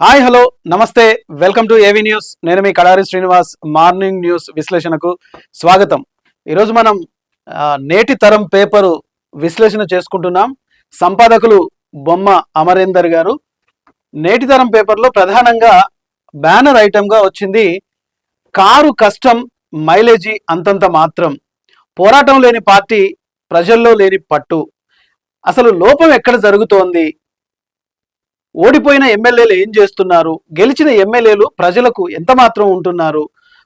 Hi hello నమస్తే welcome to AV news. నేను మీ Kadari Srinivas. Morning news విశ్లేషణకు స్వాగతం. ఈరోజు మనం నేటి తరం పేపరు విశ్లేషణ చేసుకుంటున్నాం. సంపాదకులు బొమ్మ అమరేందర్ గారు. నేటి తరం పేపర్లో ప్రధానంగా బ్యానర్ ఐటమ్గా వచ్చింది కారు కష్టం, మైలేజీ అంతంత మాత్రం, పోరాటం లేని పార్టీ, ప్రజల్లో లేని పట్టు. అసలు లోపం ఎక్కడ జరుగుతోంది? ఓడిపోయిన ఎమ్మెల్యేలు ఏం చేస్తున్నారు? గెలిచిన ఎమ్మెల్యేలు ప్రజలకు ఎంత మాత్రం ఉంటున్నారు?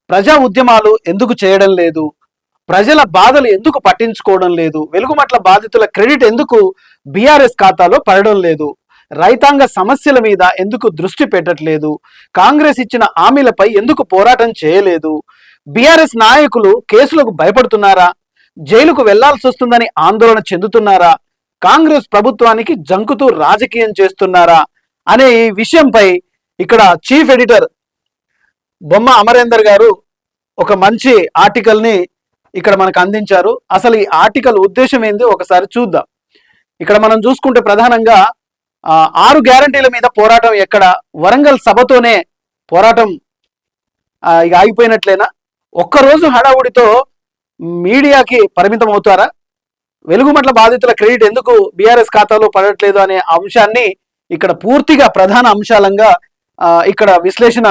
ప్రజా ఉద్యమాలు ఎందుకు చేయడం లేదు? ప్రజల బాధలు ఎందుకు పట్టించుకోవడం లేదు? వెలుగుమట్ల బాధితుల క్రెడిట్ ఎందుకు బీఆర్ఎస్ ఖాతాలో పడడం లేదు? రైతాంగ సమస్యల మీద ఎందుకు దృష్టి పెట్టట్లేదు? కాంగ్రెస్ ఇచ్చిన హామీలపై ఎందుకు పోరాటం చేయలేదు? బీఆర్ఎస్ నాయకులు కేసులకు భయపడుతున్నారా? జైలుకు వెళ్లాల్సి వస్తుందని ఆందోళన చెందుతున్నారా? కాంగ్రెస్ ప్రభుత్వానికి జంకుతూ రాజకీయం చేస్తున్నారా అనే ఈ విషయంపై ఇక్కడ చీఫ్ ఎడిటర్ బొమ్మ అమరేందర్ గారు ఒక మంచి ఆర్టికల్ని ఇక్కడ మనకు అందించారు. అసలు ఈ ఆర్టికల్ ఉద్దేశం ఏంది ఒకసారి చూద్దాం. ఇక్కడ మనం చూసుకుంటే ప్రధానంగా 6 గ్యారంటీల మీద పోరాటం ఎక్కడ? వరంగల్ సభతోనే పోరాటం ఇక ఆగిపోయినట్లేనా? ఒక్కరోజు హడావుడితో మీడియాకి పరిమితం అవుతారా? వెలుగుమట్ల బాధితుల క్రెడిట్ ఎందుకు బీఆర్ఎస్ ఖాతాలో పడట్లేదు అనే అంశాన్ని ఇక్కడ పూర్తిగా ప్రధాన అంశాలంగా ఇక్కడ విశ్లేషణ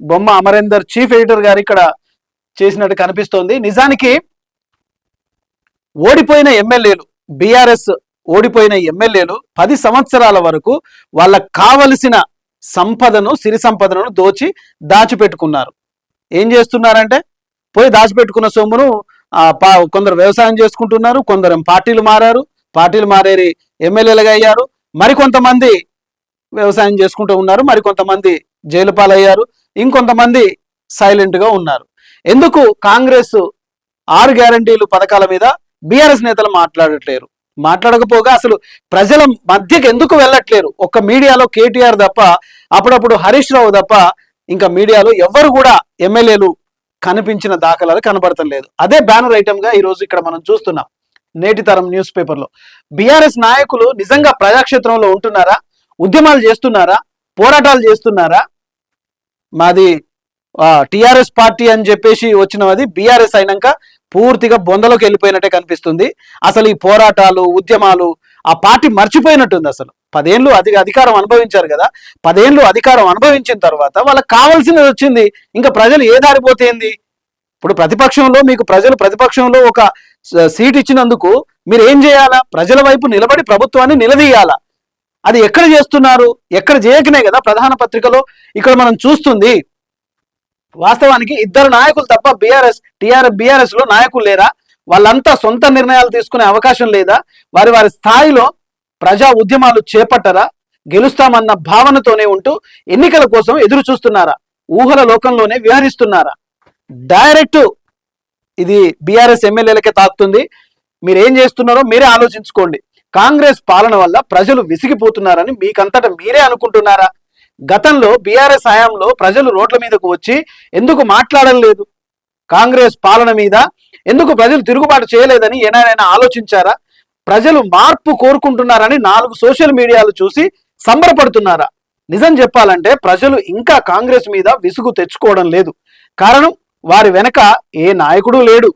బొమ్మ అమరేందర్ చీఫ్ ఎడిటర్ గారు ఇక్కడ చేసినట్టు కనిపిస్తోంది. నిజానికి ఓడిపోయిన ఎమ్మెల్యేలు, బీఆర్ఎస్ ఓడిపోయిన ఎమ్మెల్యేలు 10 సంవత్సరాల వరకు వాళ్ళకు కావలసిన సంపదను, సిరి సంపదను దాచిపెట్టుకున్నారు. ఏం చేస్తున్నారంటే పోయి దాచిపెట్టుకున్న సొమ్మును కొందరు వ్యవసాయం చేసుకుంటున్నారు, కొందరు పార్టీలు మారేరి ఎమ్మెల్యేలుగా అయ్యారు, మరికొంతమంది వ్యవసాయం చేసుకుంటూ ఉన్నారు, మరికొంతమంది జైలు పాలయ్యారు, ఇంకొంతమంది సైలెంట్గా ఉన్నారు. ఎందుకు కాంగ్రెస్ 6 గ్యారంటీలు పథకాల మీద బీఆర్ఎస్ నేతలు మాట్లాడట్లేరు? మాట్లాడకపోగా అసలు ప్రజల మధ్యకి ఎందుకు వెళ్ళట్లేరు? ఒక్క మీడియాలో కేటీఆర్ తప్ప, అప్పుడప్పుడు హరీష్ రావు తప్ప ఇంకా మీడియాలో ఎవ్వరు కూడా ఎమ్మెల్యేలు కనిపించిన దాఖలాలు కనబడటం లేదు. అదే బ్యానర్ ఐటమ్గా ఈరోజు ఇక్కడ మనం చూస్తున్నాం నేటి తరం న్యూస్ పేపర్లో. బీఆర్ఎస్ నాయకులు నిజంగా ప్రజాక్షేత్రంలో ఉంటున్నారా? ఉద్యమాలు చేస్తున్నారా? పోరాటాలు చేస్తున్నారా? మాది టిఆర్ఎస్ పార్టీ అని చెప్పేసి వచ్చినది బీఆర్ఎస్ అయినాక పూర్తిగా బొందలోకి వెళ్ళిపోయినట్టే కనిపిస్తుంది. అసలు ఈ పోరాటాలు, ఉద్యమాలు ఆ పార్టీ మర్చిపోయినట్టుంది. అసలు 10 ఏళ్ళు అధికారం అనుభవించారు కదా. 10 ఏళ్ళు అధికారం అనుభవించిన తర్వాత వాళ్ళకి కావాల్సినది వచ్చింది. ఇంకా ప్రజలు ఏ దారిపోతేంది? ఇప్పుడు ప్రతిపక్షంలో మీకు ప్రతిపక్షంలో ఒక సీట్ ఇచ్చినందుకు మీరు ఏం చేయాలా? ప్రజల వైపు నిలబడి ప్రభుత్వాన్ని నిలదీయాలా. అది ఎక్కడ చేస్తున్నారు? ఎక్కడ చేయకనే కదా ప్రధాన పత్రికలో ఇక్కడ మనం చూస్తుంది. వాస్తవానికి 2 నాయకులు తప్ప బీఆర్ఎస్ లో నాయకులు లేరా? వాళ్ళంతా సొంత నిర్ణయాలు తీసుకునే అవకాశం లేదా? వారి స్థాయిలో ప్రజా ఉద్యమాలు చేపట్టరా? గెలుస్తామన్న భావనతోనే ఉంటూ ఎన్నికల కోసం ఎదురు చూస్తున్నారా? ఊహల లోకంలోనే విహరిస్తున్నారా? డైరెక్ట్ ఇది బీఆర్ఎస్ ఎమ్మెల్యేలకే తాకుతుంది. మీరేం చేస్తున్నారో మీరే ఆలోచించుకోండి. కాంగ్రెస్ పాలన వల్ల ప్రజలు విసిగిపోతున్నారని మీకంతటా మీరే అనుకుంటున్నారా? గతంలో బీఆర్ఎస్ హయాంలో ప్రజలు రోడ్ల మీదకు వచ్చి ఎందుకు మాట్లాడడం లేదు? కాంగ్రెస్ పాలన మీద ఎందుకు ప్రజలు తిరుగుబాటు చేయలేదని ఏనాడైనా ఆలోచించారా? ప్రజలు మార్పు కోరుకుంటున్నారని 4 సోషల్ మీడియాలు చూసి సంబరపడుతున్నారా? నిజం చెప్పాలంటే ప్రజలు ఇంకా కాంగ్రెస్ మీద విసుగు తెచ్చుకోవడం లేదు. కారణం వారి వెనక ఏ నాయకుడు లేడు.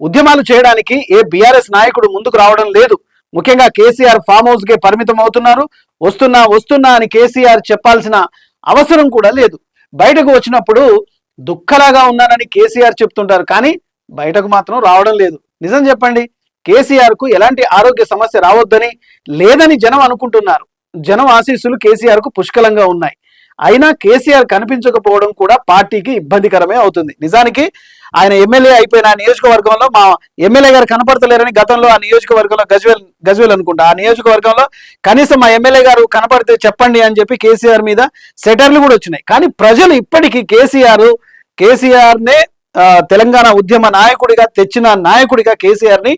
ఉద్యమాలు చేయడానికి ఏ బీఆర్ఎస్ నాయకుడు ముందుకు రావడం లేదు. ముఖ్యంగా కేసీఆర్ ఫామ్ హౌస్ కే పరిమితం అవుతున్నారు. వస్తున్నా అని కేసీఆర్ చెప్పాల్సిన అవసరం కూడా లేదు. బయటకు వచ్చినప్పుడు దుఃఖలాగా ఉన్నానని కేసీఆర్ చెప్తుంటారు, కానీ బయటకు మాత్రం రావడం లేదు. నిజం చెప్పండి, కేసీఆర్ కు ఎలాంటి ఆరోగ్య సమస్య రావద్దని లేదని జనం అనుకుంటున్నారు. జనం ఆశీస్సులు కేసీఆర్ కు పుష్కలంగా ఉన్నాయి. అయినా కేసీఆర్ కనిపించకపోవడం కూడా పార్టీకి ఇబ్బందికరమే అవుతుంది. నిజానికి ఆయన ఎమ్మెల్యే అయిపోయిన ఆ నియోజకవర్గంలో మా ఎమ్మెల్యే గారు కనపడతలేరని గతంలో ఆ నియోజకవర్గంలో గజ్వేల్ అనుకుంటా, ఆ నియోజకవర్గంలో కనీసం మా ఎమ్మెల్యే గారు కనపడితే చెప్పండి అని చెప్పి కేసీఆర్ మీద సెటర్లు కూడా వచ్చినాయి. కానీ ప్రజలు ఇప్పటికీ కేసీఆర్నే తెలంగాణ ఉద్యమ నాయకుడిగా తెచ్చిన నాయకుడిగా కేసీఆర్ ని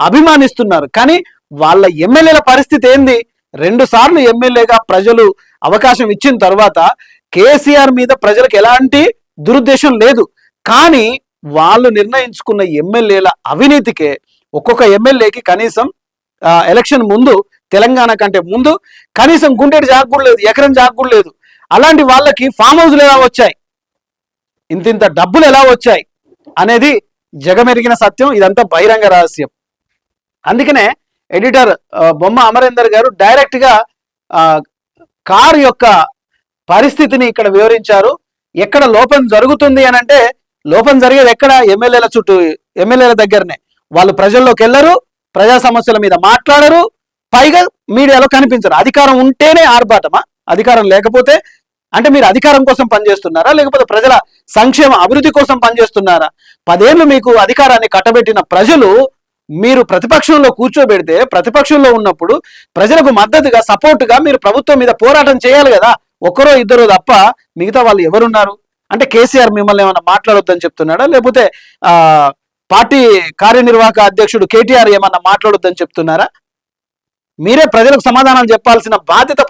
అభిమానిస్తున్నారు. కానీ వాళ్ళ ఎమ్మెల్యేల పరిస్థితి ఏంది? 2 సార్లు ఎమ్మెల్యేగా ప్రజలు అవకాశం ఇచ్చిన తర్వాత కేసీఆర్ మీద ప్రజలకు ఎలాంటి దురుద్దేశం లేదు. కానీ వాళ్ళు నిర్ణయించుకున్న ఎమ్మెల్యేల అవినీతికే ఒక్కొక్క ఎమ్మెల్యేకి కనీసం ఎలక్షన్ ముందు, తెలంగాణ కంటే ముందు కనీసం గుండెడి జాగ కూడా లేదు, ఎకరం జాగ కూడా లేదు. అలాంటి వాళ్ళకి ఫామ్ హౌస్లు ఎలా వచ్చాయి, ఇంతింత డబ్బులు ఎలా వచ్చాయి అనేది జగమెరిగిన సత్యం. ఇదంతా బహిరంగ రహస్యం. అందుకనే ఎడిటర్ బొమ్మ అమరేందర్ గారు డైరెక్ట్ గా కారు యొక్క పరిస్థితిని ఇక్కడ వివరించారు. ఎక్కడ లోపం జరుగుతుంది అని అంటే, లోపం జరిగేది ఎక్కడ? ఎమ్మెల్యేల చుట్టూ, ఎమ్మెల్యేల దగ్గరనే. వాళ్ళు ప్రజల్లోకి వెళ్ళరు, ప్రజా సమస్యల మీద మాట్లాడరు, పైగా మీడియాలో కనిపించరు. అధికారం ఉంటేనే ఆర్భాటమా? అధికారం లేకపోతే అంటే మీరు అధికారం కోసం పనిచేస్తున్నారా, లేకపోతే ప్రజల సంక్షేమ అభివృద్ధి కోసం పనిచేస్తున్నారా? 10 ఏళ్ళు మీకు అధికారాన్ని కట్టబెట్టిన ప్రజలు మీరు ప్రతిపక్షంలో కూర్చోబెడితే, ప్రతిపక్షంలో ఉన్నప్పుడు ప్రజలకు మద్దతుగా, సపోర్టుగా మీరు ప్రభుత్వం మీద పోరాటం చేయాలి కదా. ఒక్కరో ఇద్దరు తప్ప మిగతా వాళ్ళు ఎవరున్నారు? అంటే కేసీఆర్ మిమ్మల్ని ఏమైనా మాట్లాడొద్దని చెప్తున్నాడా, లేకపోతే పార్టీ కార్యనిర్వాహక అధ్యక్షుడు కేటీఆర్ ఏమన్నా మాట్లాడొద్దని చెప్తున్నారా? మీరే ప్రజలకు సమాధానాలు చెప్పాల్సిన బాధ్యత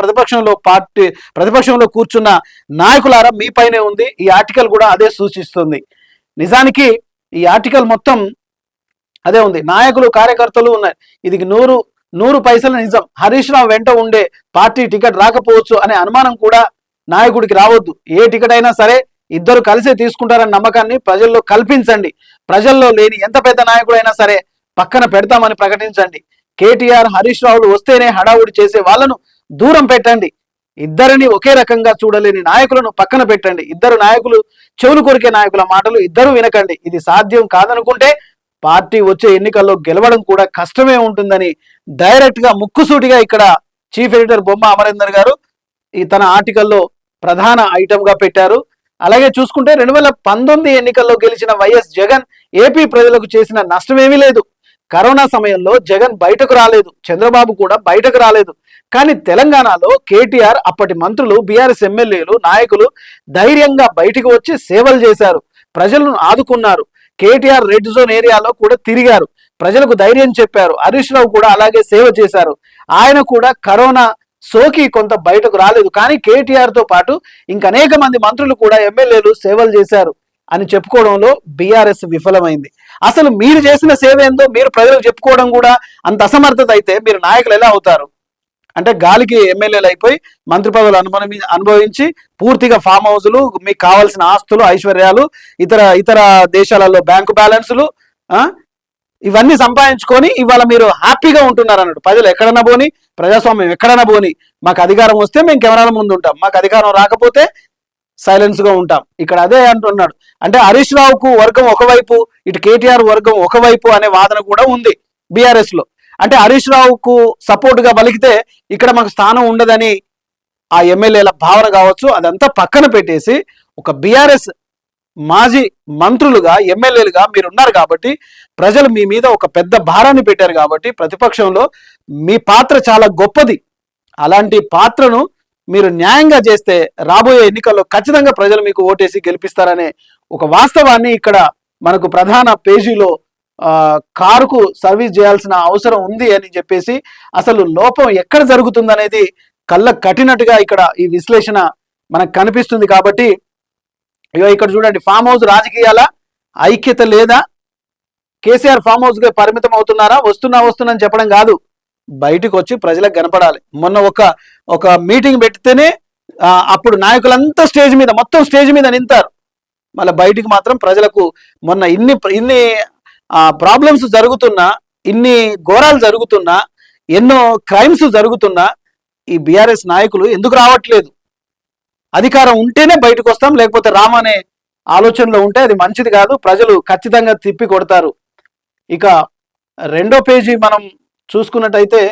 ప్రతిపక్షంలో కూర్చున్న నాయకులారా మీ పైనే ఉంది. ఈ ఆర్టికల్ కూడా అదే సూచిస్తుంది. నిజానికి ఈ ఆర్టికల్ మొత్తం అదే ఉంది. నాయకులు, కార్యకర్తలు ఉన్నాయి. ఇది 100 పైసల నిజం. హరీష్ రావు వెంట ఉండే పార్టీ టికెట్ రాకపోవచ్చు అనే అనుమానం కూడా నాయకుడికి రావద్దు. ఏ టికెట్ అయినా సరే ఇద్దరు కలిసే తీసుకుంటారన్న నమ్మకాన్ని ప్రజల్లో కల్పించండి. ప్రజల్లో లేని ఎంత పెద్ద నాయకుడైనా సరే పక్కన పెడతామని ప్రకటించండి. కేటీఆర్, హరీష్ రావులు వస్తేనే హడావుడి చేసే వాళ్ళను దూరం పెట్టండి. ఇద్దరిని ఒకే రకంగా చూడలేని నాయకులను పక్కన పెట్టండి. ఇద్దరు నాయకులు, చెవులు కొరికే నాయకుల మాటలు ఇద్దరు వినకండి. ఇది సాధ్యం కాదనుకుంటే పార్టీ వచ్చే ఎన్నికల్లో గెలవడం కూడా కష్టమే ఉంటుందని డైరెక్ట్ గా ముక్కుసూటిగా ఇక్కడ చీఫ్ ఎడిటర్ బొమ్మ అమరేందర్ గారు తన ఆర్టికల్లో ప్రధాన ఐటమ్ గా పెట్టారు. అలాగే చూసుకుంటే 2019 ఎన్నికల్లో గెలిచిన వైఎస్ జగన్ ఏపీ ప్రజలకు చేసిన నష్టమేమీ లేదు. కరోనా సమయంలో జగన్ బయటకు రాలేదు, చంద్రబాబు కూడా బయటకు రాలేదు. కానీ తెలంగాణలో కేటీఆర్, అప్పటి మంత్రులు, బీఆర్ఎస్ ఎమ్మెల్యేలు, నాయకులు ధైర్యంగా బయటకు వచ్చి సేవలు చేశారు, ప్రజలను ఆదుకున్నారు. కేటీఆర్ రెడ్ జోన్ ఏరియాలో కూడా తిరిగారు, ప్రజలకు ధైర్యం చెప్పారు. హరీష్ రావు కూడా అలాగే సేవ చేశారు. ఆయన కూడా కరోనా సోకి కొంత బయటకు రాలేదు. కానీ కేటీఆర్ తో పాటు ఇంకనేక మంది మంత్రులు కూడా, ఎమ్మెల్యేలు సేవలు చేశారు అని చెప్పుకోవడంలో బీఆర్ఎస్ విఫలమైంది. అసలు మీరు చేసిన సేవ ఏందో మీరు ప్రజలకు చెప్పుకోవడం కూడా అంత అసమర్థత అయితే మీరు నాయకులు ఎలా అవుతారు? అంటే గాలికి ఎమ్మెల్యేలు అయిపోయి మంత్రి పదవులు అనుభవించి పూర్తిగా ఫామ్ హౌస్లు, మీకు కావాల్సిన ఆస్తులు, ఐశ్వర్యాలు, ఇతర దేశాలలో బ్యాంకు బ్యాలెన్సులు, ఇవన్నీ సంపాదించుకొని ఇవాళ మీరు హ్యాపీగా ఉంటున్నారు అన్నట్టు. ప్రజలు ఎక్కడన్నా పోని, ప్రజాస్వామ్యం ఎక్కడన్నా పోని, మాకు అధికారం వస్తే మేము కెమెరాల ముందు ఉంటాం, మాకు అధికారం రాకపోతే సైలెన్స్ గా ఉంటాం. ఇక్కడ అదే అంటున్నాడు. అంటే హరీష్ రావుకు వర్గం ఒకవైపు, ఇటు కేటీఆర్ వర్గం ఒకవైపు అనే వాదన కూడా ఉంది బీఆర్ఎస్ లో. అంటే హరీష్ రావుకు సపోర్ట్ గా బలికితే ఇక్కడ మాకు స్థానం ఉండదని ఆ ఎమ్మెల్యేల భావన కావచ్చు. అదంతా పక్కన పెట్టేసి ఒక బీఆర్ఎస్ మాజీ మంత్రులుగా, ఎమ్మెల్యేలుగా మీరున్నారు కాబట్టి, ప్రజలు మీ మీద ఒక పెద్ద భారాన్ని పెట్టారు కాబట్టి, ప్రతిపక్షంలో మీ పాత్ర చాలా గొప్పది. అలాంటి పాత్రను మీరు న్యాయంగా చేస్తే రాబోయే ఎన్నికల్లో ఖచ్చితంగా ప్రజలు మీకు ఓటేసి గెలిపిస్తారనే ఒక వాస్తవాన్ని ఇక్కడ మనకు ప్రధాన పేజీలో కారుకు సర్వీస్ చేయాల్సిన అవసరం ఉంది అని చెప్పేసి, అసలు లోపం ఎక్కడ జరుగుతుందనేది కళ్ళ కట్టినట్టుగా ఇక్కడ ఈ విశ్లేషణ మనకు కనిపిస్తుంది. కాబట్టి ఇక్కడ చూడండి, ఫామ్ హౌస్ రాజకీయాల ఐక్యత లేదా? కేసీఆర్ ఫామ్ హౌస్ గా పరిమితం అవుతున్నారా? వస్తున్నా చెప్పడం కాదు, బయటకు వచ్చి ప్రజలకు కనపడాలి. మొన్న ఒక మీటింగ్ పెట్టితేనే అప్పుడు నాయకులంతా మొత్తం స్టేజ్ మీద నింతారు. మళ్ళీ బయటికి మాత్రం ప్రజలకు మొన్న ఇన్ని ప్రాబ్లమ్స్ జరుగుతున్నా, ఇన్ని ఘోరాలు జరుగుతున్నా, ఎన్నో క్రైమ్స్ జరుగుతున్నా ఈ బీఆర్ఎస్ నాయకులు ఎందుకు రావట్లేదు? అధికారం ఉంటేనే బయటకు వస్తాం, లేకపోతే రామనే ఆలోచనలో ఉంటే అది మంచిది కాదు, ప్రజలు ఖచ్చితంగా తిప్పి కొడతారు. ఇక రెండో పేజీ మనం చూసుకున్నట్టయితే,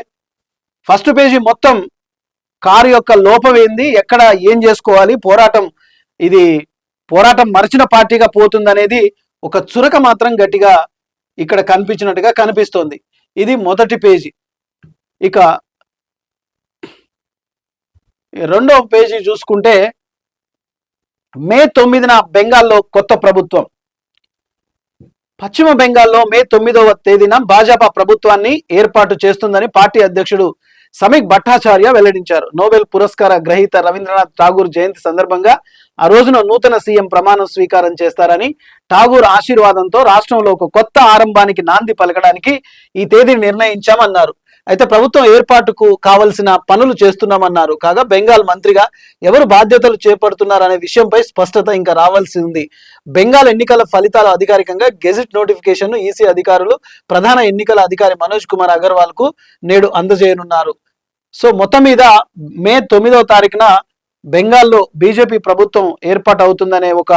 ఫస్ట్ పేజీ మొత్తం కారు యొక్క లోపం ఏంది, ఎక్కడ ఏం చేసుకోవాలి, పోరాటం మరిచిన పార్టీగా పోతుందనేది ఒక చురక మాత్రం గట్టిగా ఇక్కడ కనిపించినట్టుగా కనిపిస్తోంది. ఇది మొదటి పేజీ. ఇక రెండవ పేజీ చూసుకుంటే, మే 9న బెంగాల్లో కొత్త ప్రభుత్వం. పశ్చిమ బెంగాల్లో మే 9వ తేదీన భాజపా ప్రభుత్వాన్ని ఏర్పాటు చేస్తుందని పార్టీ అధ్యక్షుడు సమీక్ భట్టాచార్య వెల్లడించారు. నోబెల్ పురస్కార గ్రహీత రవీంద్రనాథ్ ఠాగూర్ జయంతి సందర్భంగా ఆ రోజున నూతన సీఎం ప్రమాణం స్వీకారం చేస్తారని, ఠాగూర్ ఆశీర్వాదంతో రాష్ట్రంలో ఒక కొత్త ఆరంభానికి నాంది పలకడానికి ఈ తేదీని నిర్ణయించామన్నారు. అయితే ప్రభుత్వం ఏర్పాటుకు కావలసిన పనులు చేస్తున్నామన్నారు. కాగా బెంగాల్ మంత్రిగా ఎవరు బాధ్యతలు చేపడుతున్నారు అనే విషయంపై స్పష్టత ఇంకా రావాల్సి ఉంది. బెంగాల్ ఎన్నికల ఫలితాలు అధికారికంగా గెజిట్ నోటిఫికేషన్ ఈసీ అధికారులు ప్రధాన ఎన్నికల అధికారి మనోజ్ కుమార్ అగర్వాల్ కు నేడు అందజేయనున్నారు. సో మొత్తం మీద మే 9వ తారీఖున బెంగాల్లో బీజేపీ ప్రభుత్వం ఏర్పాటు అవుతుందనే ఒక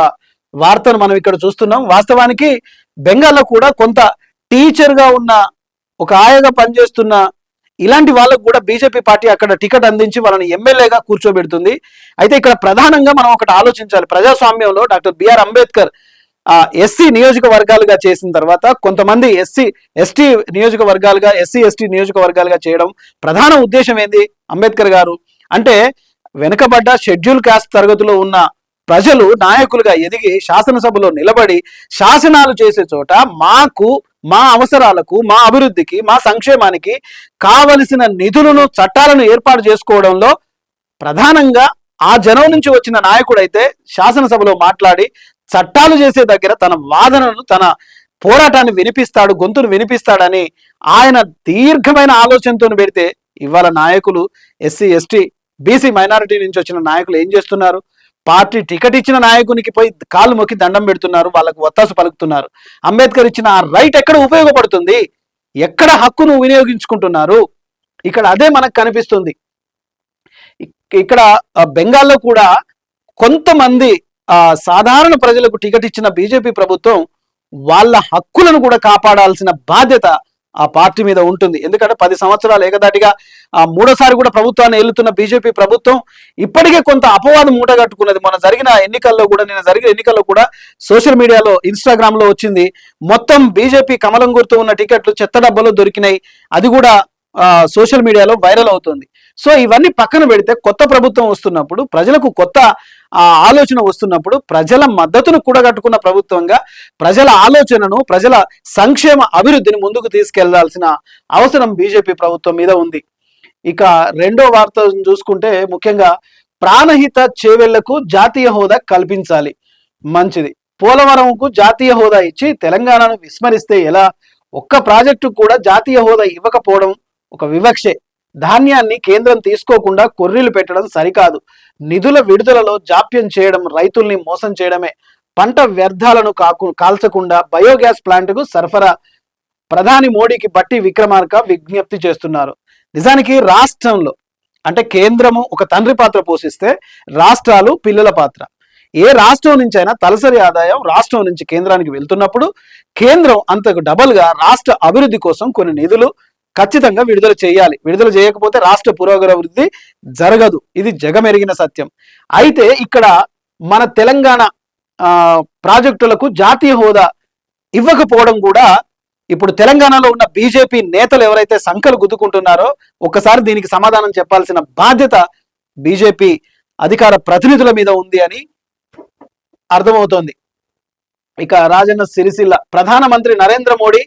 వార్తను మనం ఇక్కడ చూస్తున్నాం. వాస్తవానికి బెంగాల్లో కూడా కొంత టీచర్ గా ఉన్న, ఒక ఆయగా పనిచేస్తున్న ఇలాంటి వాళ్ళకు కూడా బీజేపీ పార్టీ అక్కడ టికెట్ అందించి వాళ్ళని ఎమ్మెల్యేగా కూర్చోబెడుతుంది. అయితే ఇక్కడ ప్రధానంగా మనం ఒకటి ఆలోచించాలి. ప్రజాస్వామ్యంలో డాక్టర్ బిఆర్ అంబేద్కర్ ఎస్సీ నియోజకవర్గాలుగా చేసిన తర్వాత కొంతమంది ఎస్టీ నియోజకవర్గాలుగా, ఎస్సీ ఎస్టీ నియోజకవర్గాలుగా చేయడం ప్రధాన ఉద్దేశం ఏంది? అంబేద్కర్ గారు అంటే వెనుకబడ్డ షెడ్యూల్ కాస్ట్ తరగతిలో ఉన్న ప్రజలు నాయకులుగా ఎదిగి శాసనసభలో నిలబడి శాసనాలు చేసే చోట మాకు, మా అవసరాలకు, మా అభివృద్ధికి, మా సంక్షేమానికి కావలసిన నిధులను, చట్టాలను ఏర్పాటు చేసుకోవడంలో ప్రధానంగా ఆ జనం నుంచి వచ్చిన నాయకుడైతే శాసనసభలో మాట్లాడి చట్టాలు చేసే దగ్గర తన వాదనను, తన పోరాటాన్ని వినిపిస్తాడు, గొంతును వినిపిస్తాడని ఆయన దీర్ఘమైన ఆలోచనతో పెడితే ఇవాళ నాయకులు ఎస్సీ ఎస్టీ బీసీ మైనారిటీ నుంచి వచ్చిన నాయకులు ఏం చేస్తున్నారు? పార్టీ టికెట్ ఇచ్చిన నాయకునికి పోయి కాళ్ళు మొక్కి దండం పెడుతున్నారు, వాళ్ళకు ఒత్తాసు పలుకుతున్నారు. అంబేద్కర్ ఇచ్చిన ఆ రైట్ ఎక్కడ ఉపయోగపడుతుంది? ఎక్కడ హక్కును వినియోగించుకుంటున్నారు? ఇక్కడ అదే మనకు కనిపిస్తుంది. ఇక్కడ బెంగాల్లో కూడా కొంతమంది సాధారణ ప్రజలకు టికెట్ ఇచ్చిన బీజేపీ ప్రభుత్వం వాళ్ళ హక్కులను కూడా కాపాడాల్సిన బాధ్యత ఆ పార్టీ మీద ఉంటుంది. ఎందుకంటే 10 సంవత్సరాలు ఏకదాటిగా మూడోసారి కూడా ప్రభుత్వాన్ని ఏలుతున్న బీజేపీ ప్రభుత్వం ఇప్పటికే కొంత అపవాదం మూటగట్టుకున్నది. నిన్న జరిగిన ఎన్నికల్లో కూడా సోషల్ మీడియాలో, ఇన్స్టాగ్రామ్ లో వచ్చింది, మొత్తం బీజేపీ కమలం గుర్తు ఉన్న టికెట్లు చెత్త డబ్బాలో దొరికినాయి. అది కూడా సోషల్ మీడియాలో వైరల్ అవుతుంది. సో ఇవన్నీ పక్కన పెడితే కొత్త ప్రభుత్వం వస్తున్నప్పుడు, ప్రజలకు కొత్త ఆలోచన వస్తున్నప్పుడు, ప్రజల మద్దతును కూడగట్టుకున్న ప్రభుత్వంగా ప్రజల ఆలోచనను, ప్రజల సంక్షేమ అభివృద్ధిని ముందుకు తీసుకెళ్లాల్సిన అవసరం బీజేపీ ప్రభుత్వం మీద ఉంది. ఇక రెండో వార్త చూసుకుంటే ముఖ్యంగా ప్రాణహిత చేవెళ్లకు జాతీయ హోదా కల్పించాలి. మంచిది. పోలవరంకు జాతీయ హోదా ఇచ్చి తెలంగాణను విస్మరిస్తే ఎలా? ఒక్క ప్రాజెక్టు కూడా జాతీయ హోదా ఇవ్వకపోవడం ఒక వివక్షే. ధాన్యాన్ని కేంద్రం తీసుకోకుండా కొర్రీలు పెట్టడం సరికాదు. నిధుల విడుదలలో జాప్యం చేయడం రైతుల్ని మోసం చేయడమే. పంట వ్యర్థాలను కాల్చకుండా బయోగ్యాస్ ప్లాంట్కు సరఫరా. ప్రధాని మోడీకి బట్టి విక్రమార్క విజ్ఞప్తి చేస్తున్నారు. నిజానికి రాష్ట్రంలో అంటే కేంద్రము ఒక తండ్రి పాత్ర పోషిస్తే రాష్ట్రాలు పిల్లల పాత్ర. ఏ రాష్ట్రం నుంచి అయినా తలసరి ఆదాయం రాష్ట్రం నుంచి కేంద్రానికి వెళ్తున్నప్పుడు కేంద్రం అంతకు డబల్గా రాష్ట్ర అభివృద్ధి కోసం కొన్ని నిధులు ఖచ్చితంగా విడుదల చేయాలి. విడుదల చేయకపోతే రాష్ట్ర పురోగతి జరగదు. ఇది జగమెరిగిన సత్యం. అయితే ఇక్కడ మన తెలంగాణ ప్రాజెక్టులకు జాతీయ హోదా ఇవ్వకపోవడం కూడా ఇప్పుడు తెలంగాణలో ఉన్న బీజేపీ నేతలు ఎవరైతే సంకలు గుద్దుకుంటున్నారో ఒక్కసారి దీనికి సమాధానం చెప్పాల్సిన బాధ్యత బీజేపీ అధికార ప్రతినిధుల మీద ఉంది అని అర్థమవుతోంది. ఇక రాజన్న సిరిసిల్ల ప్రధానమంత్రి నరేంద్ర మోడీ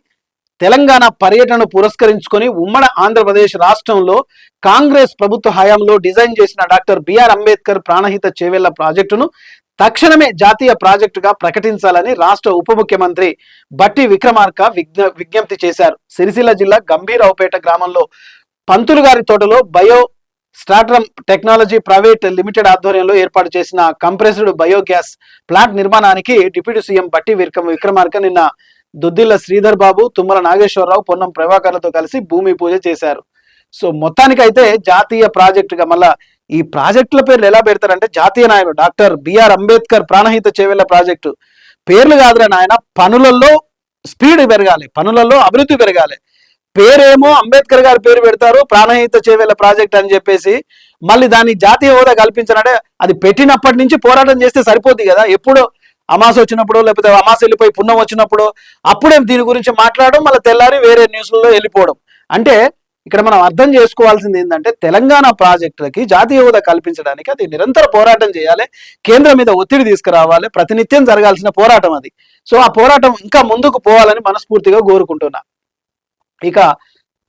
తెలంగాణ పర్యటనను పురస్కరించుకొని ఉమ్మడి ఆంధ్రప్రదేశ్ రాష్ట్రంలో కాంగ్రెస్ ప్రభుత్వ హయాంలో డిజైన్ చేసిన డాక్టర్ బిఆర్ అంబేద్కర్ ప్రాణహిత చేవెళ్ల ప్రాజెక్టును తక్షణమే జాతీయ ప్రాజెక్టుగా ప్రకటించాలని రాష్ట్ర ఉప ముఖ్యమంత్రి బట్టి విక్రమార్క విజ్ఞప్తి చేశారు. సిరిసిల్ల జిల్లా గంభీరావుపేట గ్రామంలో పంతులు గారి తోటలో bio stardom technology private limited ఆధ్వర్యంలో ఏర్పాటు చేసిన కంప్రెస్డ్ బయోగ్యాస్ ప్లాంట్ నిర్మాణానికి డిప్యూటీ సీఎం బట్టి విక్రమార్క నిన్న దుద్దిల్ల శ్రీధర్ బాబు, తుమ్మల నాగేశ్వరరావు, పొన్నం ప్రభాకర్లతో కలిసి భూమి పూజ చేశారు. సో మొత్తానికైతే జాతీయ ప్రాజెక్టుగా మళ్ళా ఈ ప్రాజెక్టుల పేర్లు ఎలా పెడతారంటే జాతీయ నాయకుడు డాక్టర్ బిఆర్ అంబేద్కర్ ప్రాణహిత చేవెళ్ల ప్రాజెక్టు పేర్లు కాదురా నాయన, పనులలో స్పీడ్ పెరగాలి, పనులలో అభివృద్ధి పెరగాలి. పేరేమో అంబేద్కర్ గారి పేరు పెడతారు, ప్రాణహిత చేవెళ్ల ప్రాజెక్ట్ అని చెప్పేసి మళ్ళీ దాన్ని జాతీయ హోదా కల్పించాలంటే అది పెట్టినప్పటి నుంచి పోరాటం చేస్తే సరిపోద్ది కదా. ఎప్పుడో అమాస వచ్చినప్పుడు లేకపోతే అమాస వెళ్ళిపోయి పుణ్యం వచ్చినప్పుడు అప్పుడే దీని గురించి మాట్లాడడం, మళ్ళీ తెల్లారి వేరే న్యూస్లలో వెళ్ళిపోవడం. అంటే ఇక్కడ మనం అర్థం చేసుకోవాల్సింది ఏంటంటే తెలంగాణ ప్రాజెక్టులకి జాతీయ హోదా కల్పించడానికి అది నిరంతర పోరాటం చేయాలి, కేంద్రం మీద ఒత్తిడి తీసుకురావాలి, ప్రతినిత్యం జరగాల్సిన పోరాటం అది. సో ఆ పోరాటం ఇంకా ముందుకు పోవాలని మనస్ఫూర్తిగా కోరుకుంటున్నా. ఇక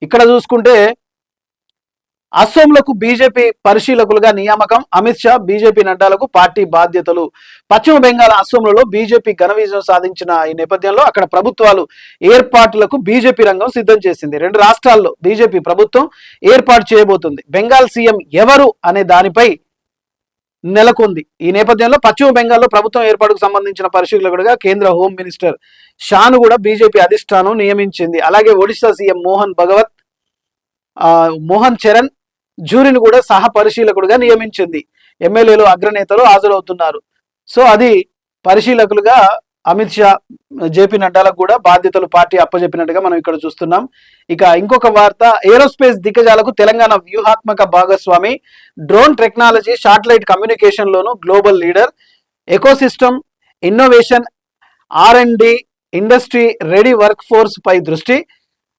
ఇక్కడ చూసుకుంటే అస్సోంలకు బీజేపీ పరిశీలకులుగా నియామకం, అమిత్ షా బీజేపీ నడ్డాలకు పార్టీ బాధ్యతలు. పశ్చిమ బెంగాల్, అస్సోంలలో బీజేపీ ఘన విజయం సాధించిన ఈ నేపథ్యంలో అక్కడ ప్రభుత్వాలు ఏర్పాట్లకు బీజేపీ రంగం సిద్ధం చేసింది. 2 రాష్ట్రాల్లో బీజేపీ ప్రభుత్వం ఏర్పాటు చేయబోతుంది. బెంగాల్ సీఎం ఎవరు అనే దానిపై నెలకొంది. ఈ నేపథ్యంలో పశ్చిమ బెంగాల్లో ప్రభుత్వం ఏర్పాటుకు సంబంధించిన పరిశీలకుడుగా కేంద్ర హోం మినిస్టర్ షాను కూడా బీజేపీ అధిష్టానం నియమించింది. అలాగే ఒడిశా సీఎం మోహన్ చరణ్ జ్యూరీని కూడా సహ పరిశీలకుడుగా నియమించింది. ఎమ్మెల్యేలు, అగ్రనేతలు హాజరవుతున్నారు. సో అది పరిశీలకులుగా అమిత్ షా, జేపీ నడ్డాలకు కూడా బాధ్యతలు పార్టీ అప్పజెప్పినట్టుగా మనం ఇక్కడ చూస్తున్నాం. ఇక ఇంకొక వార్త, ఏరోస్పేస్ దిగ్గజాలకు తెలంగాణ వ్యూహాత్మక భాగస్వామి, డ్రోన్ టెక్నాలజీ, శాటిలైట్ కమ్యూనికేషన్ లోను global leader, ecosystem, innovation, R&D, industry ready work force పై దృష్టి,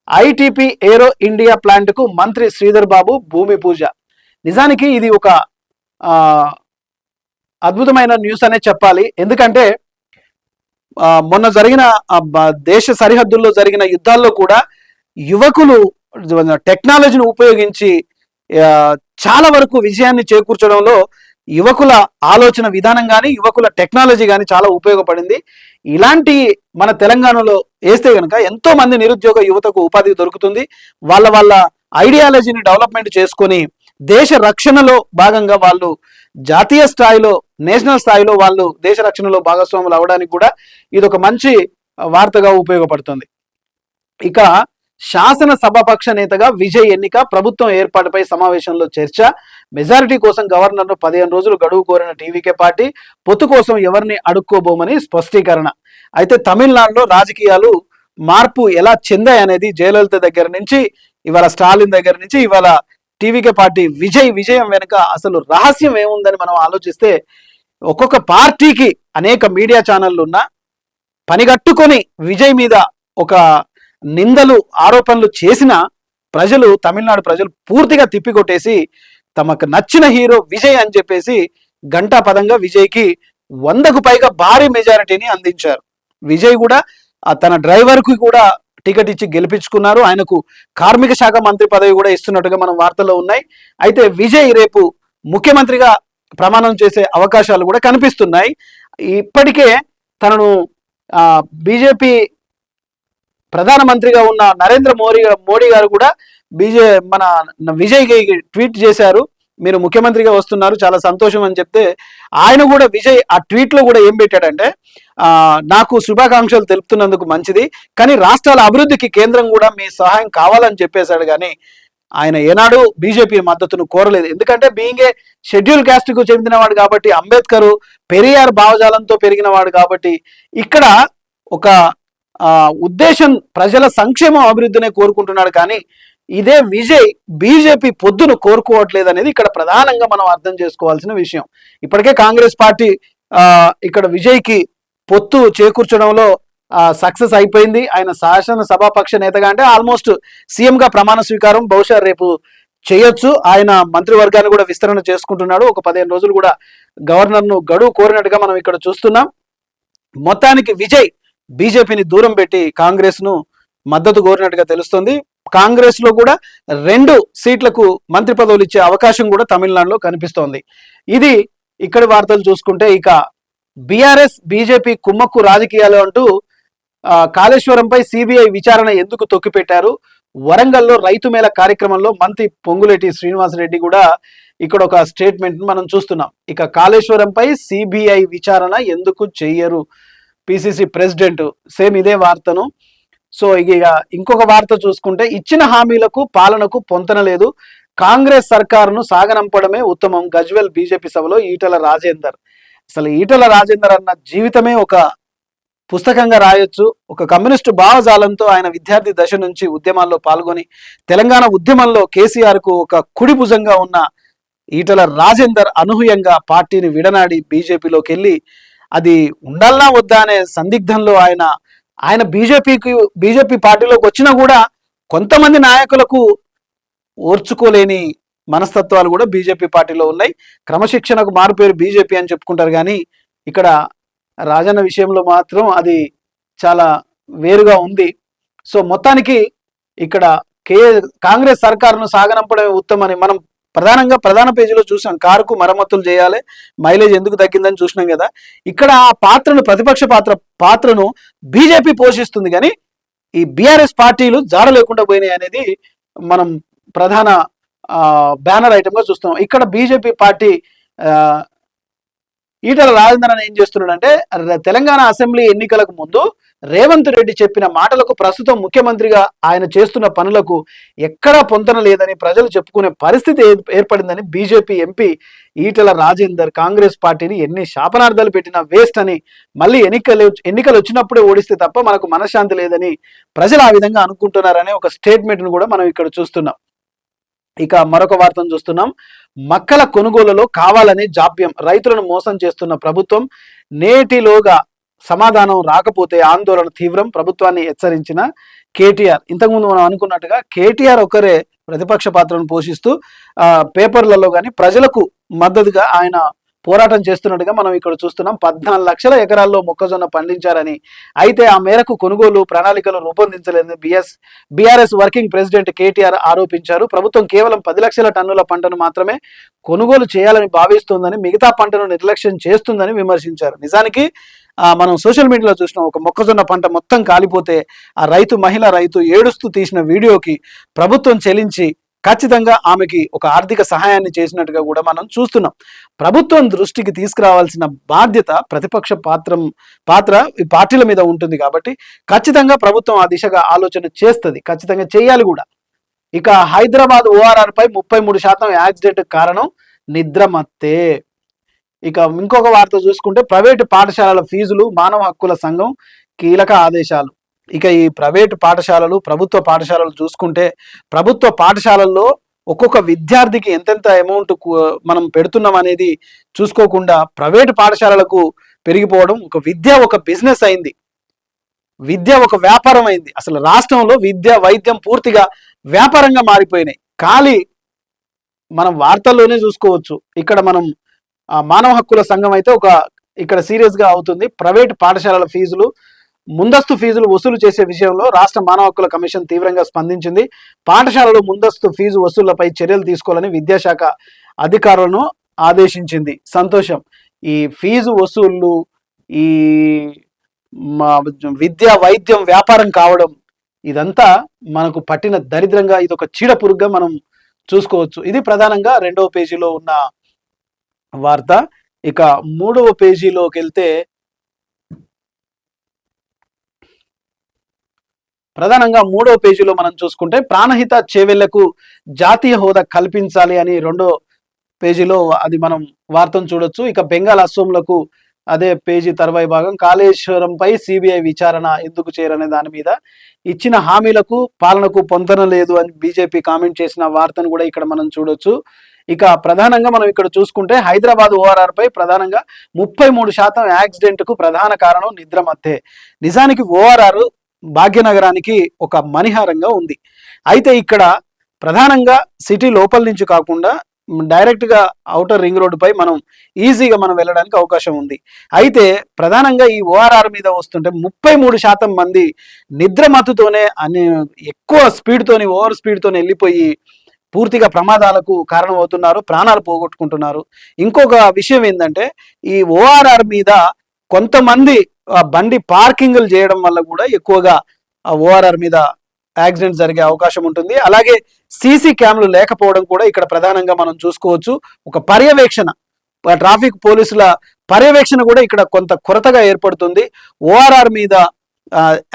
ఐటీపీ ఏరో ఇండియా ప్లాంట్ కు మంత్రి శ్రీధర్ బాబు భూమి పూజ. నిజానికి ఇది ఒక అద్భుతమైన న్యూస్ అనే చెప్పాలి. ఎందుకంటే మొన్న జరిగిన దేశ సరిహద్దుల్లో జరిగిన యుద్ధాల్లో కూడా యువకులు టెక్నాలజీని ఉపయోగించి చాలా వరకు విజయాన్ని చేకూర్చడంలో యువకుల ఆలోచన విధానం కానీ, యువకుల టెక్నాలజీ కానీ చాలా ఉపయోగపడింది. ఇలాంటి మన తెలంగాణలో వేస్తే కనుక ఎంతో మంది నిరుద్యోగ యువతకు ఉపాధి దొరుకుతుంది. వాళ్ళ ఐడియాలజీని డెవలప్మెంట్ చేసుకొని దేశ రక్షణలో భాగంగా వాళ్ళు జాతీయ స్థాయిలో, నేషనల్ స్థాయిలో వాళ్ళు దేశ రక్షణలో భాగస్వాములు అవడానికి కూడా ఇది ఒక మంచి వార్తగా ఉపయోగపడుతుంది. ఇక శాసనసభాపక్ష నేతగా విజయ్ ఎన్నిక, ప్రభుత్వం ఏర్పాటుపై సమావేశంలో చర్చ, మెజారిటీ కోసం గవర్నర్ను 15 రోజులు గడువు కోరిన టీవీకే పార్టీ, పొత్తు కోసం ఎవరిని అడుక్కోబోమని స్పష్టీకరణ. అయితే తమిళనాడులో రాజకీయాలు మార్పు ఎలా చెందాయి అనేది జయలలిత దగ్గర నుంచి ఇవాళ స్టాలిన్ దగ్గర నుంచి ఇవాళ టీవీకే పార్టీ విజయం వెనుక అసలు రహస్యం ఏముందని మనం ఆలోచిస్తే, ఒక్కొక్క పార్టీకి అనేక మీడియా ఛానళ్ళు ఉన్నా పనిగట్టుకొని విజయ్ మీద ఒక నిందలు, ఆరోపణలు చేసిన ప్రజలు, తమిళనాడు ప్రజలు పూర్తిగా తిప్పికొట్టేసి తమకు నచ్చిన హీరో విజయ్ అని చెప్పేసి గంటా పదంగా విజయ్కి 100కు పైగా భారీ మెజారిటీని అందించారు. విజయ్ కూడా తన డ్రైవర్కి కూడా టికెట్ ఇచ్చి గెలిపించుకున్నారు. ఆయనకు కార్మిక శాఖ మంత్రి పదవి కూడా ఇస్తున్నట్టుగా మనం వార్తల్లో ఉన్నాయి. అయితే విజయ్ రేపు ముఖ్యమంత్రిగా ప్రమాణం చేసే అవకాశాలు కూడా కనిపిస్తున్నాయి. ఇప్పటికే తనను బీజేపీ ప్రధానమంత్రిగా ఉన్న నరేంద్ర మోడీ గారు కూడా మన విజయ్కి ట్వీట్ చేశారు, మీరు ముఖ్యమంత్రిగా వస్తున్నారు, చాలా సంతోషం అని చెప్తే ఆయన కూడా విజయ్ ఆ ట్వీట్ లో కూడా ఏం పెట్టాడంటే, నాకు శుభాకాంక్షలు తెలుపుతున్నందుకు మంచిది, కానీ రాష్ట్రాల అభివృద్ధికి కేంద్రం కూడా మీ సహాయం కావాలని చెప్పేశాడు. కానీ ఆయన ఏనాడు బీజేపీ మద్దతును కోరలేదు. ఎందుకంటే బీయింగ్ ఏ షెడ్యూల్ క్యాస్ట్ కు చెందినవాడు కాబట్టి, అంబేద్కర్ పెరియార్ భావజాలంతో పెరిగినవాడు కాబట్టి ఇక్కడ ఒక ఉద్దేశం ప్రజల సంక్షేమం, అభివృద్ధినే కోరుకుంటున్నాడు. కానీ ఇదే విజయ్ బీజేపీ పొద్దును కోరుకోవట్లేదు అనేది ఇక్కడ ప్రధానంగా మనం అర్థం చేసుకోవాల్సిన విషయం. ఇప్పటికే కాంగ్రెస్ పార్టీ ఇక్కడ విజయ్కి పొత్తు చేకూర్చడంలో సక్సెస్ అయిపోయింది. ఆయన శాసనసభాపక్ష నేతగా అంటే ఆల్మోస్ట్ సీఎంగా ప్రమాణ స్వీకారం బహుశా రేపు చేయొచ్చు. ఆయన మంత్రివర్గాన్ని కూడా విస్తరణ చేసుకుంటున్నాడు. ఒక 15 రోజులు కూడా గవర్నర్ను గడువు కోరినట్టుగా మనం ఇక్కడ చూస్తున్నాం. మొత్తానికి విజయ్ బీజేపీని దూరం పెట్టి కాంగ్రెస్ ను మద్దతు కోరినట్టుగా తెలుస్తుంది. కాంగ్రెస్ లో కూడా 2 సీట్లకు మంత్రి పదవులు ఇచ్చే అవకాశం కూడా తమిళనాడులో కనిపిస్తోంది. ఇది ఇక్కడి వార్తలు చూసుకుంటే, ఇక బీఆర్ఎస్ బీజేపీ కుమ్మక్కు రాజకీయాలు అంటూ కాళేశ్వరంపై సిబిఐ విచారణ ఎందుకు తొక్కిపెట్టారు, వరంగల్లో రైతు మేళ కార్యక్రమంలో మంత్రి పొంగులేటి శ్రీనివాసరెడ్డి కూడా ఇక్కడ ఒక స్టేట్మెంట్ మనం చూస్తున్నాం. ఇక కాళేశ్వరంపై సిబిఐ విచారణ ఎందుకు చెయ్యరు పిసిసి ప్రెసిడెంట్, సేమ్ ఇదే వార్తను. సో ఇక ఇంకొక వార్త చూసుకుంటే, ఇచ్చిన హామీలకు పాలనకు పొంతన లేదు, కాంగ్రెస్ సర్కారును సాగనంపడమే ఉత్తమం, గజ్వెల్ బీజేపీ సభలో ఈటల రాజేందర్. అసలు ఈటల రాజేందర్ అన్న జీవితమే ఒక పుస్తకంగా రాయొచ్చు. ఒక కమ్యూనిస్టు భావజాలంతో ఆయన విద్యార్థి దశ నుంచి ఉద్యమాల్లో పాల్గొని తెలంగాణ ఉద్యమంలో కేసీఆర్ కు ఒక కుడి భుజంగా ఉన్న ఈటల రాజేందర్ అనూహ్యంగా పార్టీని విడనాడి బీజేపీలోకి వెళ్ళి అది ఉండాలనా వద్దా అనే సందిగ్ధంలో ఆయన బీజేపీ పార్టీలోకి వచ్చినా కూడా కొంతమంది నాయకులకు ఓర్చుకోలేని మనస్తత్వాలు కూడా బీజేపీ పార్టీలో ఉన్నాయి. క్రమశిక్షణకు మారుపేరు బీజేపీ అని చెప్పుకుంటారు, కానీ ఇక్కడ రాజన్న విషయంలో మాత్రం అది చాలా వేరుగా ఉంది. సో మొత్తానికి ఇక్కడ కే కాంగ్రెస్ సర్కారును సాగనంపడమే ఉత్తమని మనం ప్రధాన పేజీలో చూసాం. కారుకు మరమ్మతులు చేయాలి, మైలేజ్ ఎందుకు తగ్గిందని చూసినాం కదా. ఇక్కడ ఆ పాత్రను ప్రతిపక్ష పాత్రను బీజేపీ పోషిస్తుంది, కానీ ఈ బీఆర్ఎస్ పార్టీలు జాడ లేకుండా పోయినాయి అనేది మనం ప్రధాన బ్యానర్ ఐటమ్ గా చూస్తాం. ఇక్కడ బీజేపీ పార్టీ ఈటల రాజేందర్ ఏం చేస్తున్నాడంటే, తెలంగాణ అసెంబ్లీ ఎన్నికలకు ముందు రేవంత్ రెడ్డి చెప్పిన మాటలకు ప్రస్తుతం ముఖ్యమంత్రిగా ఆయన చేస్తున్న పనులకు ఎక్కడా పొంతన లేదని ప్రజలు చెప్పుకునే పరిస్థితి ఏర్పడిందని బీజేపీ ఎంపీ ఈటల రాజేందర్ కాంగ్రెస్ పార్టీని ఎన్ని శాపనార్థాలు పెట్టినా వేస్ట్ అని, మళ్ళీ ఎన్నికలు వచ్చినప్పుడే ఓడిస్తే తప్ప మనకు మనశ్శాంతి లేదని ప్రజలు ఆ విధంగా అనుకుంటున్నారనే ఒక స్టేట్మెంట్ ను కూడా మనం ఇక్కడ చూస్తున్నాం. ఇక మరొక వార్తను చూస్తున్నాం. మక్కల కొనుగోలులో కావాలని జాప్యం, రైతులను మోసం చేస్తున్న ప్రభుత్వం, నేటిలోగా సమాధానం రాకపోతే ఆందోళన తీవ్రం, ప్రభుత్వాన్ని హెచ్చరించిన కేటీఆర్. ఇంతకుముందు మనం అనుకున్నట్టుగా కేటీఆర్ ఒకరే ప్రతిపక్ష పాత్రను పోషిస్తూ పేపర్లలో కానీ ప్రజలకు మద్దతుగా ఆయన పోరాటం చేస్తున్నట్టుగా మనం ఇక్కడ చూస్తున్నాం. 14 లక్షల ఎకరాల్లో మొక్కజొన్న పండించారని, అయితే ఆ మేరకు కొనుగోలు ప్రణాళికలు రూపొందించలేదని బీఆర్ఎస్ వర్కింగ్ ప్రెసిడెంట్ కేటీఆర్ ఆరోపించారు. ప్రభుత్వం కేవలం 10 లక్షల టన్నుల పంటను మాత్రమే కొనుగోలు చేయాలని భావిస్తోందని, మిగతా పంటను నిర్లక్ష్యం చేస్తుందని విమర్శించారు. నిజానికి మనం సోషల్ మీడియాలో చూసిన ఒక మొక్కజొన్న పంట మొత్తం కాలిపోతే ఆ మహిళ రైతు ఏడుస్తూ తీసిన వీడియోకి ప్రభుత్వం చెల్లించి ఖచ్చితంగా ఆమెకి ఒక ఆర్థిక సహాయాన్ని చేసినట్టుగా కూడా మనం చూస్తున్నాం. ప్రభుత్వం దృష్టికి తీసుకురావాల్సిన బాధ్యత ప్రతిపక్ష పాత్ర ఈ పార్టీల మీద ఉంటుంది కాబట్టి ఖచ్చితంగా ప్రభుత్వం ఆ దిశగా ఆలోచన చేస్తుంది, ఖచ్చితంగా చేయాలి కూడా. ఇక హైదరాబాద్ ORR పై 33% యాక్సిడెంట్ కారణం నిద్రమత్తే. ఇక ఇంకొక వార్త చూసుకుంటే, ప్రైవేటు పాఠశాలల ఫీజులు మానవ హక్కుల సంఘం కీలక ఆదేశాలు. ఇక ఈ ప్రైవేటు పాఠశాలలు ప్రభుత్వ పాఠశాలలు చూసుకుంటే, ప్రభుత్వ పాఠశాలల్లో ఒక్కొక్క విద్యార్థికి ఎంతెంత అమౌంట్ మనం పెడుతున్నాం అనేది చూసుకోకుండా ప్రైవేటు పాఠశాలలకు పెరిగిపోవడం, ఒక బిజినెస్ అయింది, విద్య ఒక వ్యాపారం అయింది. అసలు రాష్ట్రంలో విద్య వైద్యం పూర్తిగా వ్యాపారంగా మారిపోయినాయి. ఖాళీ మనం వార్తల్లోనే చూసుకోవచ్చు. ఇక్కడ మనం మానవ హక్కుల సంఘం అయితే ఇక్కడ సీరియస్ గా అవుతుంది. ప్రైవేట్ పాఠశాలల ముందస్తు ఫీజులు వసూలు చేసే విషయంలో రాష్ట్ర మానవ హక్కుల కమిషన్ తీవ్రంగా స్పందించింది. పాఠశాలలు ముందస్తు ఫీజు వసూళ్లపై చర్యలు తీసుకోవాలని విద్యాశాఖ అధికారులను ఆదేశించింది. సంతోషం. ఈ ఫీజు వసూళ్లు, ఈ విద్యా వైద్యం వ్యాపారం కావడం, ఇదంతా మనకు పట్టిన దరిద్రంగా, ఇది ఒక చీడ పురుగుగా మనం చూసుకోవచ్చు. ఇది ప్రధానంగా 2వ పేజీలో ఉన్న వార్త. ఇక 3వ పేజీలోకి వెళ్తే, ప్రధానంగా 3వ పేజీలో మనం చూసుకుంటే, ప్రాణహిత చేవెళ్లకు జాతీయ హోదా కల్పించాలి అని 2వ పేజీలో అది మనం వార్తను చూడొచ్చు. ఇక బెంగాల్ అసోంలకు అదే పేజీ తర్వాయి భాగం, కాళేశ్వరంపై సిబిఐ విచారణ ఎందుకు చేరనే దాని మీద ఇచ్చిన హామీలకు పాలనకు పొంతన లేదు అని బీజేపీ కామెంట్ చేసిన వార్తను కూడా ఇక్కడ మనం చూడొచ్చు. ఇక ప్రధానంగా మనం ఇక్కడ చూసుకుంటే, హైదరాబాద్ ORR పై ప్రధానంగా 33% యాక్సిడెంట్ కు ప్రధాన కారణం నిద్రమత్తే. నిజానికి ORR భాగ్యనగరానికి ఒక మణిహారంగా ఉంది. అయితే ఇక్కడ ప్రధానంగా సిటీ లోపల నుంచి కాకుండా డైరెక్ట్ గా ఔటర్ రింగ్ రోడ్డు పై మనం ఈజీగా మనం వెళ్ళడానికి అవకాశం ఉంది. అయితే ప్రధానంగా ఈ ORR మీద వస్తుంటే 33% మంది నిద్రమత్తుతోనే ఎక్కువ స్పీడ్తోని, ఓవర్ స్పీడ్తోనే వెళ్ళిపోయి పూర్తిగా ప్రమాదాలకు కారణమవుతున్నారు, ప్రాణాలు పోగొట్టుకుంటున్నారు. ఇంకొక విషయం ఏంటంటే, ఈ ORR మీద కొంతమంది బండి పార్కింగ్లు చేయడం వల్ల కూడా ఎక్కువగా ORR మీద యాక్సిడెంట్ జరిగే అవకాశం ఉంటుంది. అలాగే సీసీ క్యామ్లు లేకపోవడం కూడా ఇక్కడ ప్రధానంగా మనం చూసుకోవచ్చు. ఒక ట్రాఫిక్ పోలీసుల పర్యవేక్షణ కూడా ఇక్కడ కొంత కొరతగా ఏర్పడుతుంది. ORR మీద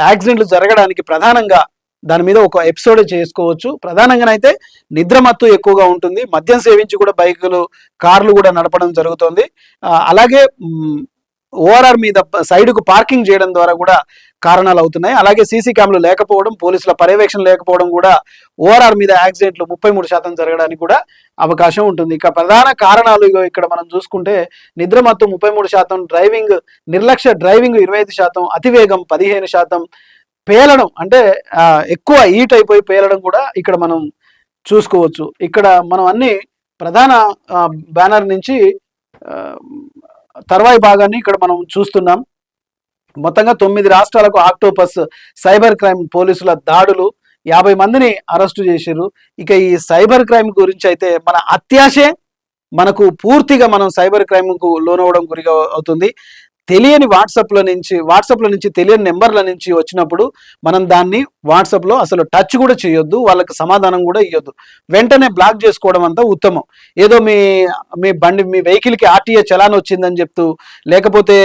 యాక్సిడెంట్లు జరగడానికి ప్రధానంగా దాని మీద ఒక ఎపిసోడ్ చేసుకోవచ్చు. ప్రధానంగానైతే నిద్రమత్తు ఎక్కువగా ఉంటుంది, మద్యం సేవించి కూడా బైకులు, కార్లు కూడా నడపడం జరుగుతుంది. అలాగే ORR మీద సైడ్కు పార్కింగ్ చేయడం ద్వారా కూడా కారణాలు అవుతున్నాయి. అలాగే సీసీ క్యామ్లు లేకపోవడం, పోలీసుల పర్యవేక్షణ లేకపోవడం కూడా ORR మీద యాక్సిడెంట్లు 33% జరగడానికి కూడా అవకాశం ఉంటుంది. ఇక ప్రధాన కారణాలు ఇక్కడ మనం చూసుకుంటే, నిద్రమత్తు 33%, డ్రైవింగ్ నిర్లక్ష్య డ్రైవింగ్ 25%, అతివేగం 15%, పేలడం అంటే ఎక్కువ హీట్ అయిపోయి పేలడం కూడా ఇక్కడ మనం చూసుకోవచ్చు. ఇక్కడ మనం అన్ని ప్రధాన బ్యానర్ నుంచి తర్వాయి భాగాన్ని ఇక్కడ మనం చూస్తున్నాం. మొత్తంగా 9 రాష్ట్రాలకు ఆక్టోపస్ సైబర్ క్రైమ్ పోలీసుల దాడులు, 50 మందిని అరెస్టు చేసిర్రు. ఇక ఈ సైబర్ క్రైమ్ గురించి అయితే మన అత్యాశే మనకు పూర్తిగా మనం సైబర్ క్రైమ్కు లోనవడం గురిగా అవుతుంది. తెలియని వాట్సాప్లో నుంచి తెలియని నెంబర్ల నుంచి వచ్చినప్పుడు మనం దాన్ని వాట్సాప్లో అసలు టచ్ కూడా చేయొద్దు, వాళ్ళకి సమాధానం కూడా ఇవ్వద్దు, వెంటనే బ్లాక్ చేసుకోవడం అంతా ఉత్తమం. ఏదో మీ వెహికల్కి ఆర్టీఏ చలాన్ వచ్చిందని చెప్తూ, లేకపోతే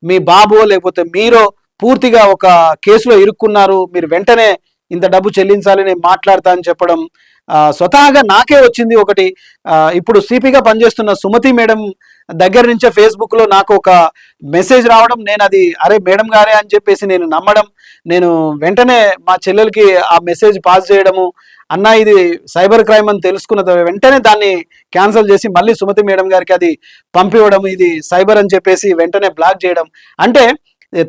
మీ బాబో లేకపోతే మీరో పూర్తిగా ఒక కేసులో ఇరుక్కున్నారు, మీరు వెంటనే ఇంత డబ్బు చెల్లించాలి నేను మాట్లాడతా అని చెప్పడం. స్వతహాగా నాకే వచ్చింది ఒకటి. ఇప్పుడు సిపిగా పనిచేస్తున్న సుమతి మేడం దగ్గర నుంచే ఫేస్బుక్లో నాకు ఒక మెసేజ్ రావడం, నేను అది అరే మేడం గారే అని చెప్పేసి నేను నమ్మడం, నేను వెంటనే మా చెల్లెలకి ఆ మెసేజ్ పాస్ చేయడము, అన్న ఇది సైబర్ క్రైమ్ అని తెలుసుకున్న వెంటనే దాన్ని క్యాన్సిల్ చేసి మళ్ళీ సుమతి మేడం గారికి అది పంపివ్వడం, ఇది సైబర్ అని చెప్పేసి వెంటనే బ్లాక్ చేయడం. అంటే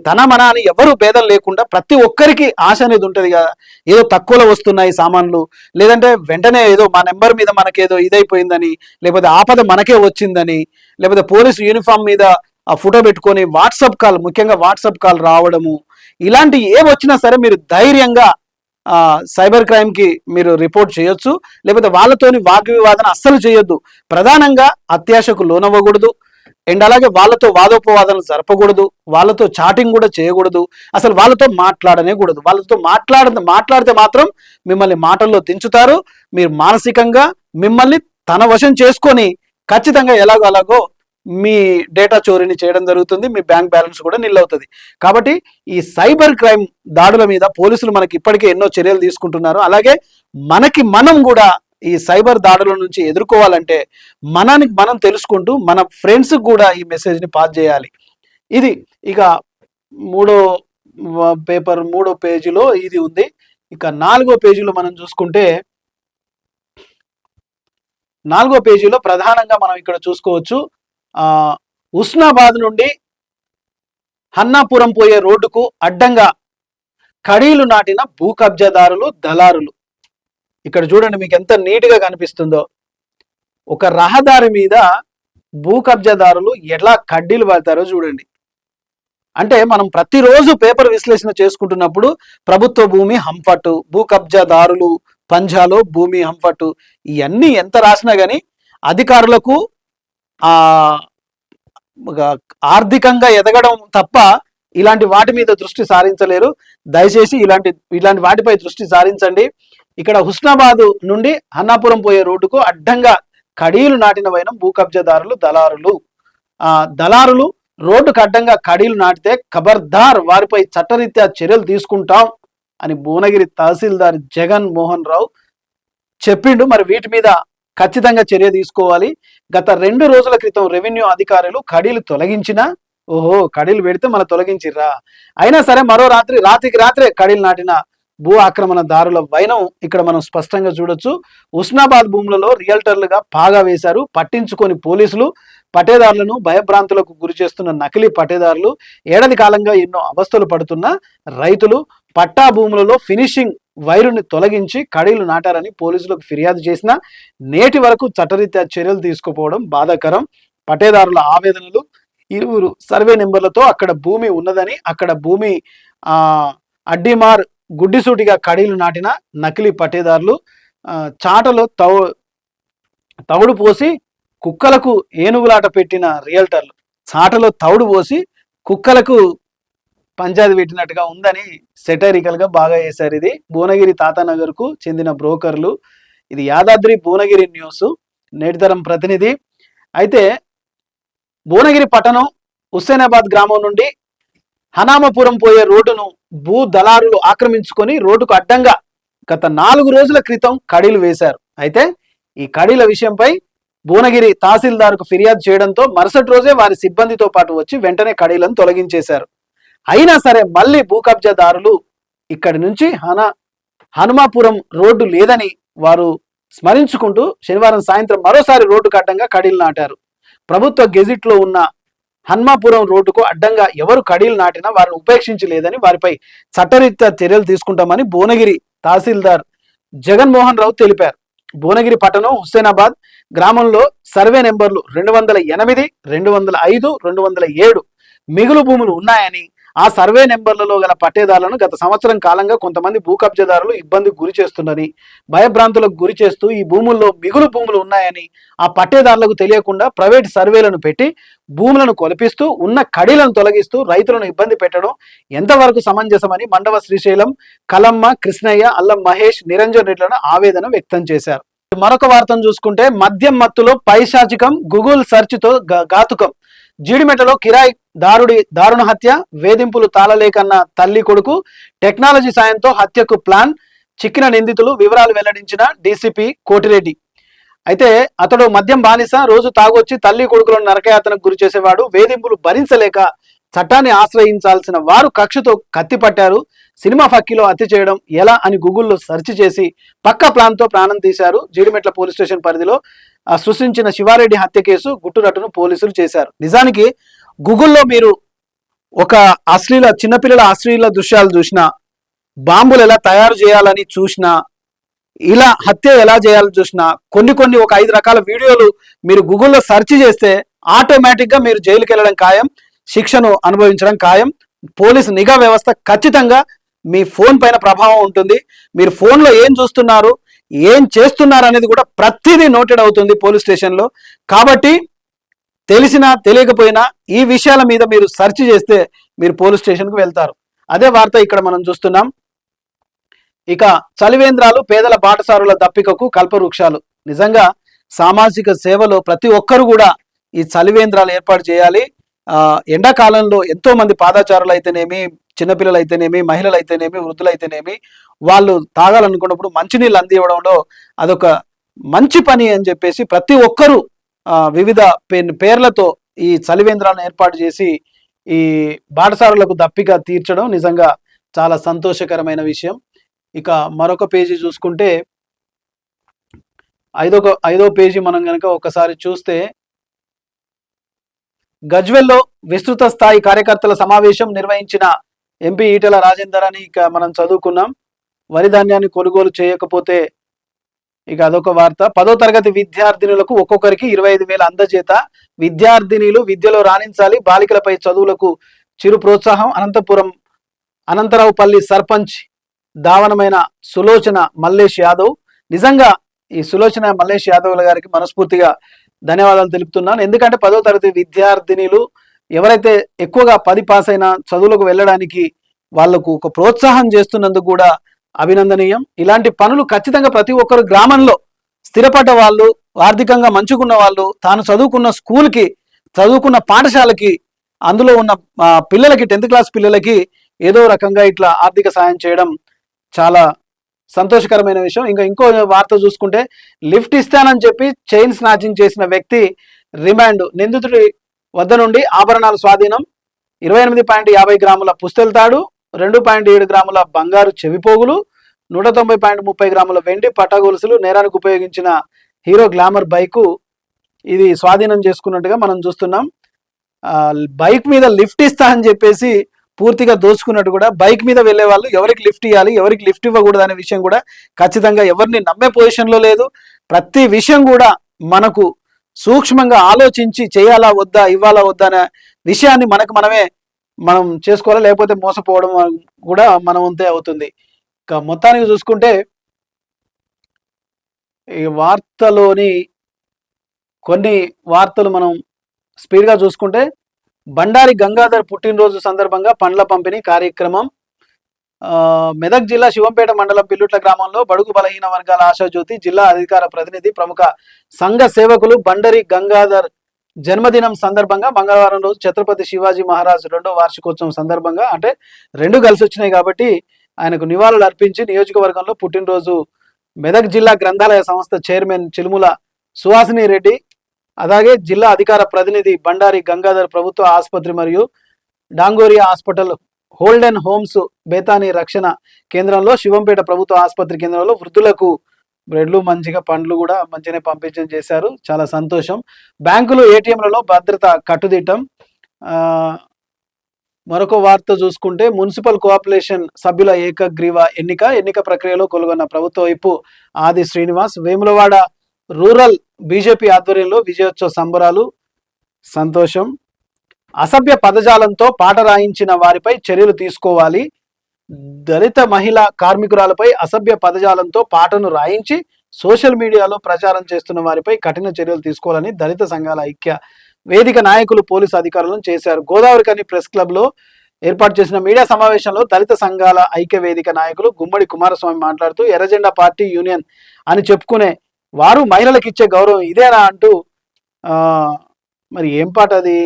తన మన అని ఎవరు భేదం లేకుండా ప్రతి ఒక్కరికి ఆశ అనేది ఉంటుంది కదా, ఏదో తక్కువలో వస్తున్నాయి సామాన్లు, లేదంటే వెంటనే ఏదో మా నెంబర్ మీద మనకేదో ఇదైపోయిందని, లేకపోతే ఆపద మనకే వచ్చిందని, లేకపోతే పోలీసు యూనిఫామ్ మీద ఆ ఫోటో పెట్టుకొని ముఖ్యంగా వాట్సాప్ కాల్ రావడము, ఇలాంటి ఏ వచ్చినా సరే మీరు ధైర్యంగా సైబర్ క్రైమ్కి మీరు రిపోర్ట్ చేయొచ్చు. లేకపోతే వాళ్ళతోని వాగ్వివాదన అస్సలు చేయొద్దు. ప్రధానంగా అత్యాశకు లోనవ్వకూడదు, అండ్ అలాగే వాళ్ళతో వాదోపవాదాలు జరపకూడదు, వాళ్ళతో చాటింగ్ కూడా చేయకూడదు, అసలు వాళ్ళతో మాట్లాడనే కూడదు. వాళ్ళతో మాట్లాడితే మాత్రం మిమ్మల్ని మాటల్లో దించుతారు. మీరు మానసికంగా మిమ్మల్ని తన వశం చేసుకొని ఖచ్చితంగా ఎలాగో మీ డేటా చోరీని చేయడం జరుగుతుంది, మీ బ్యాంక్ బ్యాలెన్స్ కూడా నిల్ అవుతుంది. కాబట్టి ఈ సైబర్ క్రైమ్ దాడుల మీద పోలీసులు మనకి ఇప్పటికే ఎన్నో చర్యలు తీసుకుంటున్నారు. అలాగే మనం కూడా ఈ సైబర్ దాడుల నుంచి ఎదుర్కోవాలంటే మనం తెలుసుకుంటూ మన ఫ్రెండ్స్ కూడా ఈ మెసేజ్ని పాస్ చేయాలి. ఇది ఇక మూడో పేజీలో ఇది ఉంది. ఇక 4వ పేజీలో మనం చూసుకుంటే 4వ పేజీలో ప్రధానంగా మనం ఇక్కడ చూసుకోవచ్చు, హుస్నాబాద్ నుండి హన్నాపురం పోయే రోడ్డుకు అడ్డంగా కడీలు నాటిన భూ కబ్జాదారులు, దళారులు. ఇక్కడ చూడండి మీకు ఎంత నీట్గా కనిపిస్తుందో. ఒక రహదారి మీద భూ కబ్జాదారులు ఎలా కడ్డీలు పడతారో చూడండి. అంటే మనం ప్రతిరోజు పేపర్ విశ్లేషణ చేసుకుంటున్నప్పుడు ప్రభుత్వ భూమి హంఫటు, భూ కబ్జాదారులు పంజాలో భూమి హంఫటు, ఇవన్నీ ఎంత రాసినా కానీ అధికారులకు ఆర్థికంగా ఎదగడం తప్ప ఇలాంటి వాటి మీద దృష్టి సారించలేరు. దయచేసి ఇలాంటి వాటిపై దృష్టి సారించండి. ఇక్కడ హుస్నాబాద్ నుండి హన్నాపురం పోయే రోడ్డుకు అడ్డంగా కడీలు నాటిన వైనం భూ కబ్జాదారులు, దళారులు రోడ్డుకు అడ్డంగా కడీలు నాటితే ఖబర్దార్, వారిపై చట్టరీత్యా చర్యలు తీసుకుంటాం అని భువనగిరి తహసీల్దార్ జగన్ మోహన్ రావు చెప్పిండు. మరి వీటి మీద ఖచ్చితంగా చర్య తీసుకోవాలి. గత 2 రోజుల క్రితం రెవెన్యూ అధికారులు కడీలు తొలగించినా, కడీలు పెడితే మన తొలగించిర్రా, అయినా సరే మరో రాత్రికి రాత్రే కడీలు నాటిన భూ ఆక్రమణదారుల వైనం ఇక్కడ మనం స్పష్టంగా చూడొచ్చు. హుస్నాబాద్ భూములలో రియల్టర్లుగా పాగా వేశారు. పట్టించుకొని పోలీసులు పట్టేదారులను భయభ్రాంతులకు గురి చేస్తున్న నకిలీ పట్టేదారులు, ఏడాది కాలంగా ఎన్నో అవస్థలు పడుతున్న రైతులు పట్టా భూములలో ఫినిషింగ్ వైరుని తొలగించి కడీలు నాటారని పోలీసులకు ఫిర్యాదు చేసినా నేటి వరకు చట్టరీత్యా చర్యలు తీసుకుపోవడం బాధాకరం. పట్టేదారుల ఆవేదనలు, 2 సర్వే నెంబర్లతో అక్కడ భూమి ఉన్నదని, అక్కడ భూమి అడ్డిమార్ గుడ్డిసూటిగా కడీలు నాటిన నకిలీ పట్టేదారులు, చాటలో తవుడు పోసి కుక్కలకు ఏనుగులాట పెట్టిన రియల్టర్లు, చాటలో తవుడు పోసి కుక్కలకు పంచాయతీ పెట్టినట్టుగా ఉందని సెటైరికల్గా బాగా వేశారు. ఇది భువనగిరి తాతానగర్కు చెందిన బ్రోకర్లు. ఇది యాదాద్రి భువనగిరి న్యూస్ నేటితరం ప్రతినిధి. అయితే భువనగిరి పట్టణం హుస్సేనాబాద్ గ్రామం నుండి హనామపురం పోయే రోడ్డును భూ దళారులు ఆక్రమించుకొని రోడ్డుకు అడ్డంగా గత 4 రోజుల క్రితం కడీలు వేశారు. అయితే ఈ కడీల విషయంపై భువనగిరి తహసీల్దార్కు ఫిర్యాదు చేయడంతో మరుసటి రోజే వారి సిబ్బందితో పాటు వచ్చి వెంటనే కడీలను తొలగించేశారు. అయినా సరే మళ్ళీ భూ కబ్జాదారులు ఇక్కడి నుంచి హనుమాపురం రోడ్డు లేదని వారు స్మరించుకుంటూ శనివారం సాయంత్రం మరోసారి రోడ్డుకు అడ్డంగా కడీలు నాటారు. ప్రభుత్వ గెజిట్లో ఉన్న హన్మాపురం రోడ్డుకు అడ్డంగా ఎవరు కడీలు నాటినా వారిని ఉపేక్షించలేదని, వారిపై చట్టరీత్యా చర్యలు తీసుకుంటామని భువనగిరి తహసీల్దార్ జగన్మోహన్ రావు తెలిపారు. భువనగిరి పట్టణం హుస్సేనాబాద్ గ్రామంలో సర్వే నెంబర్లు 208, 205, 207 మిగులు భూములు ఉన్నాయని, ఆ సర్వే నెంబర్లలో గల పట్టేదారులను గత సంవత్సరం కాలంగా కొంతమంది భూ కబ్జాదారులు ఇబ్బందికి గురి చేస్తున్నారని, భయభ్రాంతులకు గురి చేస్తూ ఈ భూముల్లో మిగులు భూములు ఉన్నాయని ఆ పట్టేదారులకు తెలియకుండా ప్రైవేట్ సర్వేలను పెట్టి భూములను కొలిపిస్తూ ఉన్న కడీలను తొలగిస్తూ రైతులను ఇబ్బంది పెట్టడం ఎంతవరకు సమంజసమని మండవ శ్రీశైలం, కలమ్మ, కృష్ణయ్య, అల్లం మహేష్, నిరంజన్ రెడ్లను ఆవేదన వ్యక్తం చేశారు. మరొక వార్తను చూసుకుంటే మద్యం మత్తులో పైశాచికం, గూగుల్ సెర్చ్తో ఘాతుకం. జీడిమెట్టలో కిరాయి దారుణ హత్య, వేధింపులు తాళలేకన్న తల్లి కొడుకు, టెక్నాలజీ సాయంతో హత్యకు ప్లాన్, చిక్కిన నిందితులు వివరాలు వెల్లడించిన డీసీపీ కోటిరెడ్డి. అయితే అతడు మద్యం బానిస, రోజు తాగొచ్చి తల్లి కొడుకులను నరకయాతనకు గురి చేసేవాడు. వేధింపులు భరించలేక చట్టాన్ని ఆశ్రయించాల్సిన వారు కక్షతో కత్తి పట్టారు. సినిమా ఫక్కీలో హత్య చేయడం ఎలా అని గూగుల్లో సెర్చ్ చేసి పక్కా ప్లాన్తో ప్రాణం తీశారు. జీడిమెట్ల పోలీస్ స్టేషన్ పరిధిలో సృష్టించిన శివారెడ్డి హత్య కేసు గుట్టురట్టును పోలీసులు చేశారు. నిజానికి గూగుల్లో మీరు ఒక చిన్నపిల్లల అశ్లీల దృశ్యాలు చూసినా, బాంబులు ఎలా తయారు చేయాలని చూసినా, ఇలా హత్య ఎలా చేయాలని చూసినా, కొన్ని ఒక 5 రకాల వీడియోలు మీరు గూగుల్లో సెర్చ్ చేస్తే ఆటోమేటిక్గా మీరు జైలుకి వెళ్ళడం ఖాయం, శిక్షను అనుభవించడం ఖాయం. పోలీసు నిఘా వ్యవస్థ ఖచ్చితంగా మీ ఫోన్ పైన ప్రభావం ఉంటుంది. మీరు ఫోన్లో ఏం చూస్తున్నారు, ఏం చేస్తున్నారు అనేది కూడా ప్రతిదీ నోటెడ్ అవుతుంది పోలీస్ స్టేషన్లో. కాబట్టి తెలిసినా తెలియకపోయినా ఈ విషయాల మీద మీరు సెర్చ్ చేస్తే మీరు పోలీస్ స్టేషన్కు వెళ్తారు. అదే వార్త ఇక్కడ మనం చూస్తున్నాం. ఇక చలివేంద్రాలు, పేదల బాటసారుల దప్పికకు కల్పవృక్షాలు. నిజంగా సామాజిక సేవలో ప్రతి ఒక్కరు కూడా ఈ చలివేంద్రాలు ఏర్పాటు చేయాలి. ఎండాకాలంలో ఎంతో మంది పాదాచారులు అయితేనేమి, చిన్నపిల్లలు అయితేనేమి, మహిళలు అయితేనేమి, వృద్ధులు అయితేనేమి, వాళ్ళు తాగాలనుకున్నప్పుడు మంచినీళ్ళు అందివ్వడంలో అదొక మంచి పని అని చెప్పేసి ప్రతి ఒక్కరూ వివిధ పేర్లతో ఈ చలివేంద్రాలను ఏర్పాటు చేసి ఈ బాటసారులకు దప్పిక తీర్చడం నిజంగా చాలా సంతోషకరమైన విషయం. ఇక మరొక పేజీ చూసుకుంటే ఐదో పేజీ మనం కనుక ఒకసారి చూస్తే, గజ్వెల్లో విస్తృత స్థాయి కార్యకర్తల సమావేశం నిర్వహించిన ఎంపీ ఈటెల రాజేందర్ అని ఇక మనం చదువుకున్నాం. వరి ధాన్యాన్ని కొనుగోలు చేయకపోతే ఇక అదొక వార్త. 10వ తరగతి విద్యార్థినులకు ఒక్కొక్కరికి 25,000 అందజేత. విద్యార్థినిలు విద్యలో రాణించాలి, బాలికలపై చదువులకు చిరు ప్రోత్సాహం. అనంతరావుపల్లి సర్పంచ్ దావనమైన సులోచన మల్లేష్ యాదవ్. నిజంగా ఈ సులోచన మల్లేష్ యాదవ్ గారికి మనస్ఫూర్తిగా ధన్యవాదాలు తెలుపుతున్నాను. ఎందుకంటే 10వ తరగతి విద్యార్థినిలు ఎవరైతే ఎక్కువగా 10 పాస్ అయినా చదువులకు వెళ్ళడానికి వాళ్లకు ఒక ప్రోత్సాహం చేస్తున్నందుకు కూడా అభినందనీయం. ఇలాంటి పనులు ఖచ్చితంగా ప్రతి ఒక్కరు గ్రామంలో స్థిరపడ్డ వాళ్ళు, ఆర్థికంగా మంచుకున్న వాళ్ళు, తాను చదువుకున్న స్కూల్కి, చదువుకున్న పాఠశాలకి, అందులో ఉన్న పిల్లలకి, 10th క్లాస్ పిల్లలకి ఏదో రకంగా ఇట్లా ఆర్థిక సాయం చేయడం చాలా సంతోషకరమైన విషయం. ఇంకో వార్త చూసుకుంటే, లిఫ్ట్ ఇస్తానని చెప్పి చైన్ స్నాచింగ్ చేసిన వ్యక్తి రిమాండ్. నిందితుడి వద్ద నుండి ఆభరణాలు స్వాధీనం. 28.50 గ్రాముల పుస్తెల తాడు, 2.7 గ్రాముల బంగారు చెవిపోగులు, 190.30 గ్రాముల వెండి పట్టగొలుసులు, నేరానికి ఉపయోగించిన హీరో గ్లామర్ బైకు ఇది స్వాధీనం చేసుకున్నట్టుగా మనం చూస్తున్నాం. బైక్ మీద లిఫ్ట్ ఇస్తా అని చెప్పేసి పూర్తిగా దోచుకున్నట్టు కూడా, బైక్ మీద వెళ్లే వాళ్ళు ఎవరికి లిఫ్ట్ ఇవ్వాలి, ఎవరికి లిఫ్ట్ ఇవ్వకూడదు అనే విషయం కూడా ఖచ్చితంగా ఎవరిని నమ్మే పొజిషన్లో లేదు. ప్రతి విషయం కూడా మనకు సూక్ష్మంగా ఆలోచించి చేయాలా వద్దా, ఇవ్వాలా వద్దా అనే విషయాన్ని మనం చేసుకోవాలి. లేకపోతే మోసపోవడం కూడా మన వంతే అవుతుంది. ఇక మొత్తానికి చూసుకుంటే ఈ వార్తలోని కొన్ని వార్తలు మనం స్పీడ్గా చూసుకుంటే, బండారి గంగాధర్ పుట్టినరోజు సందర్భంగా పండ్ల పంపిణీ కార్యక్రమం. మెదక్ జిల్లా శివంపేట మండలం పిల్లుట్ల గ్రామంలో బడుగు బలహీన వర్గాల ఆశాజ్యోతి జిల్లా అధికార ప్రతినిధి, ప్రముఖ సంఘ సేవకులు బండరి గంగాధర్ జన్మదినం సందర్భంగా మంగళవారం రోజు ఛత్రపతి శివాజీ మహారాజ్ 2వ వార్షికోత్సవం సందర్భంగా, అంటే 2 కలిసి వచ్చినాయి కాబట్టి ఆయనకు నివాళులు అర్పించి నియోజకవర్గంలో పుట్టినరోజు మెదక్ జిల్లా గ్రంథాలయ సంస్థ చైర్మన్ చిలుముల సుహాసిని రెడ్డి, అలాగే జిల్లా అధికార ప్రతినిధి బండారి గంగాధర్ ప్రభుత్వ ఆసుపత్రి మరియు డాంగోరియా హాస్పిటల్, హోల్డెన్ హోమ్స్, బేతాని రక్షణ కేంద్రంలో, శివంపేట ప్రభుత్వ ఆసుపత్రి కేంద్రంలో వృద్ధులకు బ్రెడ్లు, మంచిగా పండ్లు కూడా మంచిగానే పంపించడం చేశారు. చాలా సంతోషం. బ్యాంకులు, ఏటీఎంలలో భద్రత కట్టుదిట్టం. మరొక వార్త చూసుకుంటే, మున్సిపల్ కోఆపరేషన్ సభ్యుల ఏకగ్రీవ ఎన్నిక ప్రక్రియలో కొలుగొన్న ప్రభుత్వ వైపు ఆది శ్రీనివాస్. వేములవాడ రూరల్ బీజేపీ ఆధ్వర్యంలో విజయోత్సవ సంబరాలు. సంతోషం. అసభ్య పదజాలంతో పాట రాయించిన వారిపై చర్యలు తీసుకోవాలి. దళిత మహిళా కార్మికురాలపై అసభ్య పదజాలంతో పాటను రాయించి సోషల్ మీడియాలో ప్రచారం చేస్తున్న వారిపై కఠిన చర్యలు తీసుకోవాలని దళిత సంఘాల ఐక్య వేదిక నాయకులు పోలీసు అధికారులను చేశారు. గోదావరికని ప్రెస్ క్లబ్ లో ఏర్పాటు చేసిన మీడియా సమావేశంలో దళిత సంఘాల ఐక్య వేదిక నాయకులు గుమ్మడి కుమారస్వామి మాట్లాడుతూ ఎర్రజెండా పార్టీ యూనియన్ అని చెప్పుకునే వారు మహిళలకు ఇచ్చే గౌరవం ఇదేనా అంటూ మరి ఏం పాట అది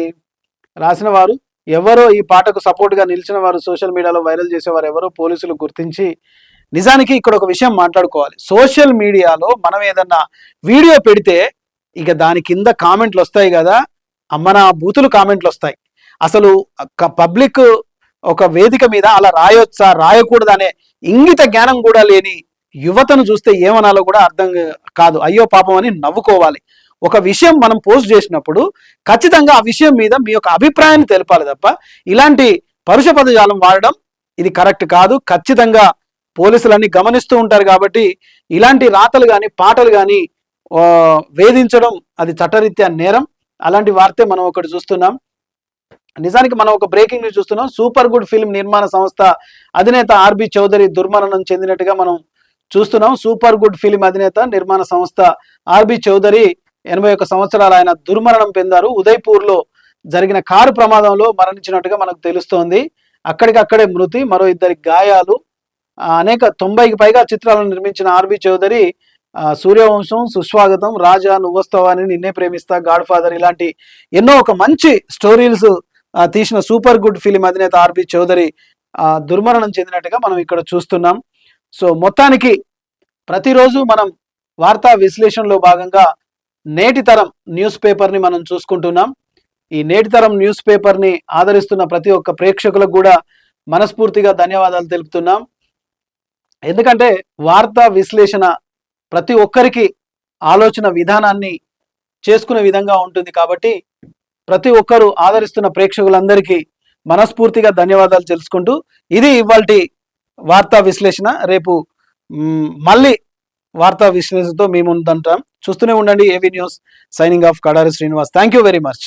రాసిన వారు ఎవరో, ఈ పాటకు సపోర్ట్ గా నిలిచిన వారు, సోషల్ మీడియాలో వైరల్ చేసేవారు ఎవరో పోలీసులు గుర్తించి. నిజానికి ఇక్కడ ఒక విషయం మాట్లాడుకోవాలి. సోషల్ మీడియాలో మనం ఏదన్నా వీడియో పెడితే ఇక దాని కింద కామెంట్లు వస్తాయి కదా, అమ్మన బూతులు కామెంట్లు వస్తాయి. అసలు పబ్లిక్ ఒక వేదిక మీద అలా రాయొచ్చా రాయకూడదు అనే ఇంగిత జ్ఞానం కూడా లేని యువతను చూస్తే ఏమనాలో కూడా అర్థం కాదు. అయ్యో పాపం అని నవ్వుకోవాలి. ఒక విషయం మనం పోస్ట్ చేసినప్పుడు ఖచ్చితంగా ఆ విషయం మీద మీ యొక్క అభిప్రాయాన్ని తెలపాలి తప్ప ఇలాంటి పరుష పదజాలం వాడడం ఇది కరెక్ట్ కాదు. ఖచ్చితంగా పోలీసులన్నీ గమనిస్తూ ఉంటారు కాబట్టి ఇలాంటి రాతలు కానీ పాటలు కానీ వేధించడం అది చట్టరీత్యా నేరం. అలాంటి వార్తే మనం ఒకటి చూస్తున్నాం. నిజానికి మనం ఒక బ్రేకింగ్ న్యూస్ చూస్తున్నాం. సూపర్ గుడ్ ఫిల్మ్ నిర్మాణ సంస్థ అధినేత ఆర్బి చౌదరి దుర్మరణం చెందినట్టుగా మనం చూస్తున్నాం. సూపర్ గుడ్ ఫిల్మ్ అధినేత నిర్మాణ సంస్థ ఆర్బి చౌదరి 81 సంవత్సరాలు ఆయన దుర్మరణం పొందారు. ఉదయ్పూర్ లో జరిగిన కారు ప్రమాదంలో మరణించినట్టుగా మనకు తెలుస్తోంది. అక్కడికక్కడే మృతి, మరో 2 గాయాలు. అనేక 90కి పైగా చిత్రాలను నిర్మించిన ఆర్బి చౌదరి సూర్యవంశం, సుస్వాగతం, రాజా, నువ్వొస్తావని, నిన్నే ప్రేమిస్తా, గాడ్ ఫాదర్ ఇలాంటి ఎన్నో ఒక మంచి స్టోరీస్ తీసిన సూపర్ గుడ్ ఫిలిం అధినేత ఆర్బి చౌదరి దుర్మరణం చెందినట్టుగా మనం ఇక్కడ చూస్తున్నాం. సో మొత్తానికి ప్రతిరోజు మనం వార్తా విశ్లేషణలో భాగంగా నేటి తరం న్యూస్ పేపర్ని మనం చూసుకుంటున్నాం. ఈ నేటి తరం న్యూస్ పేపర్ని ఆదరిస్తున్న ప్రతి ఒక్క ప్రేక్షకులకు కూడా మనస్ఫూర్తిగా ధన్యవాదాలు తెలుపుతున్నాం. ఎందుకంటే వార్తా విశ్లేషణ ప్రతి ఒక్కరికి ఆలోచన విధానాన్ని చేసుకునే విధంగా ఉంటుంది కాబట్టి ప్రతి ఒక్కరూ ఆదరిస్తున్న ప్రేక్షకులందరికీ మనస్ఫూర్తిగా ధన్యవాదాలు తెలుసుకుంటూ ఇది ఇవాల్టి వార్తా విశ్లేషణ. రేపు మళ్ళీ వార్తా విశ్లేషణతో మీ ముందంటాం. చూస్తూనే ఉండండి AV news. Signing off Kadari Srinivas. Thank you very much.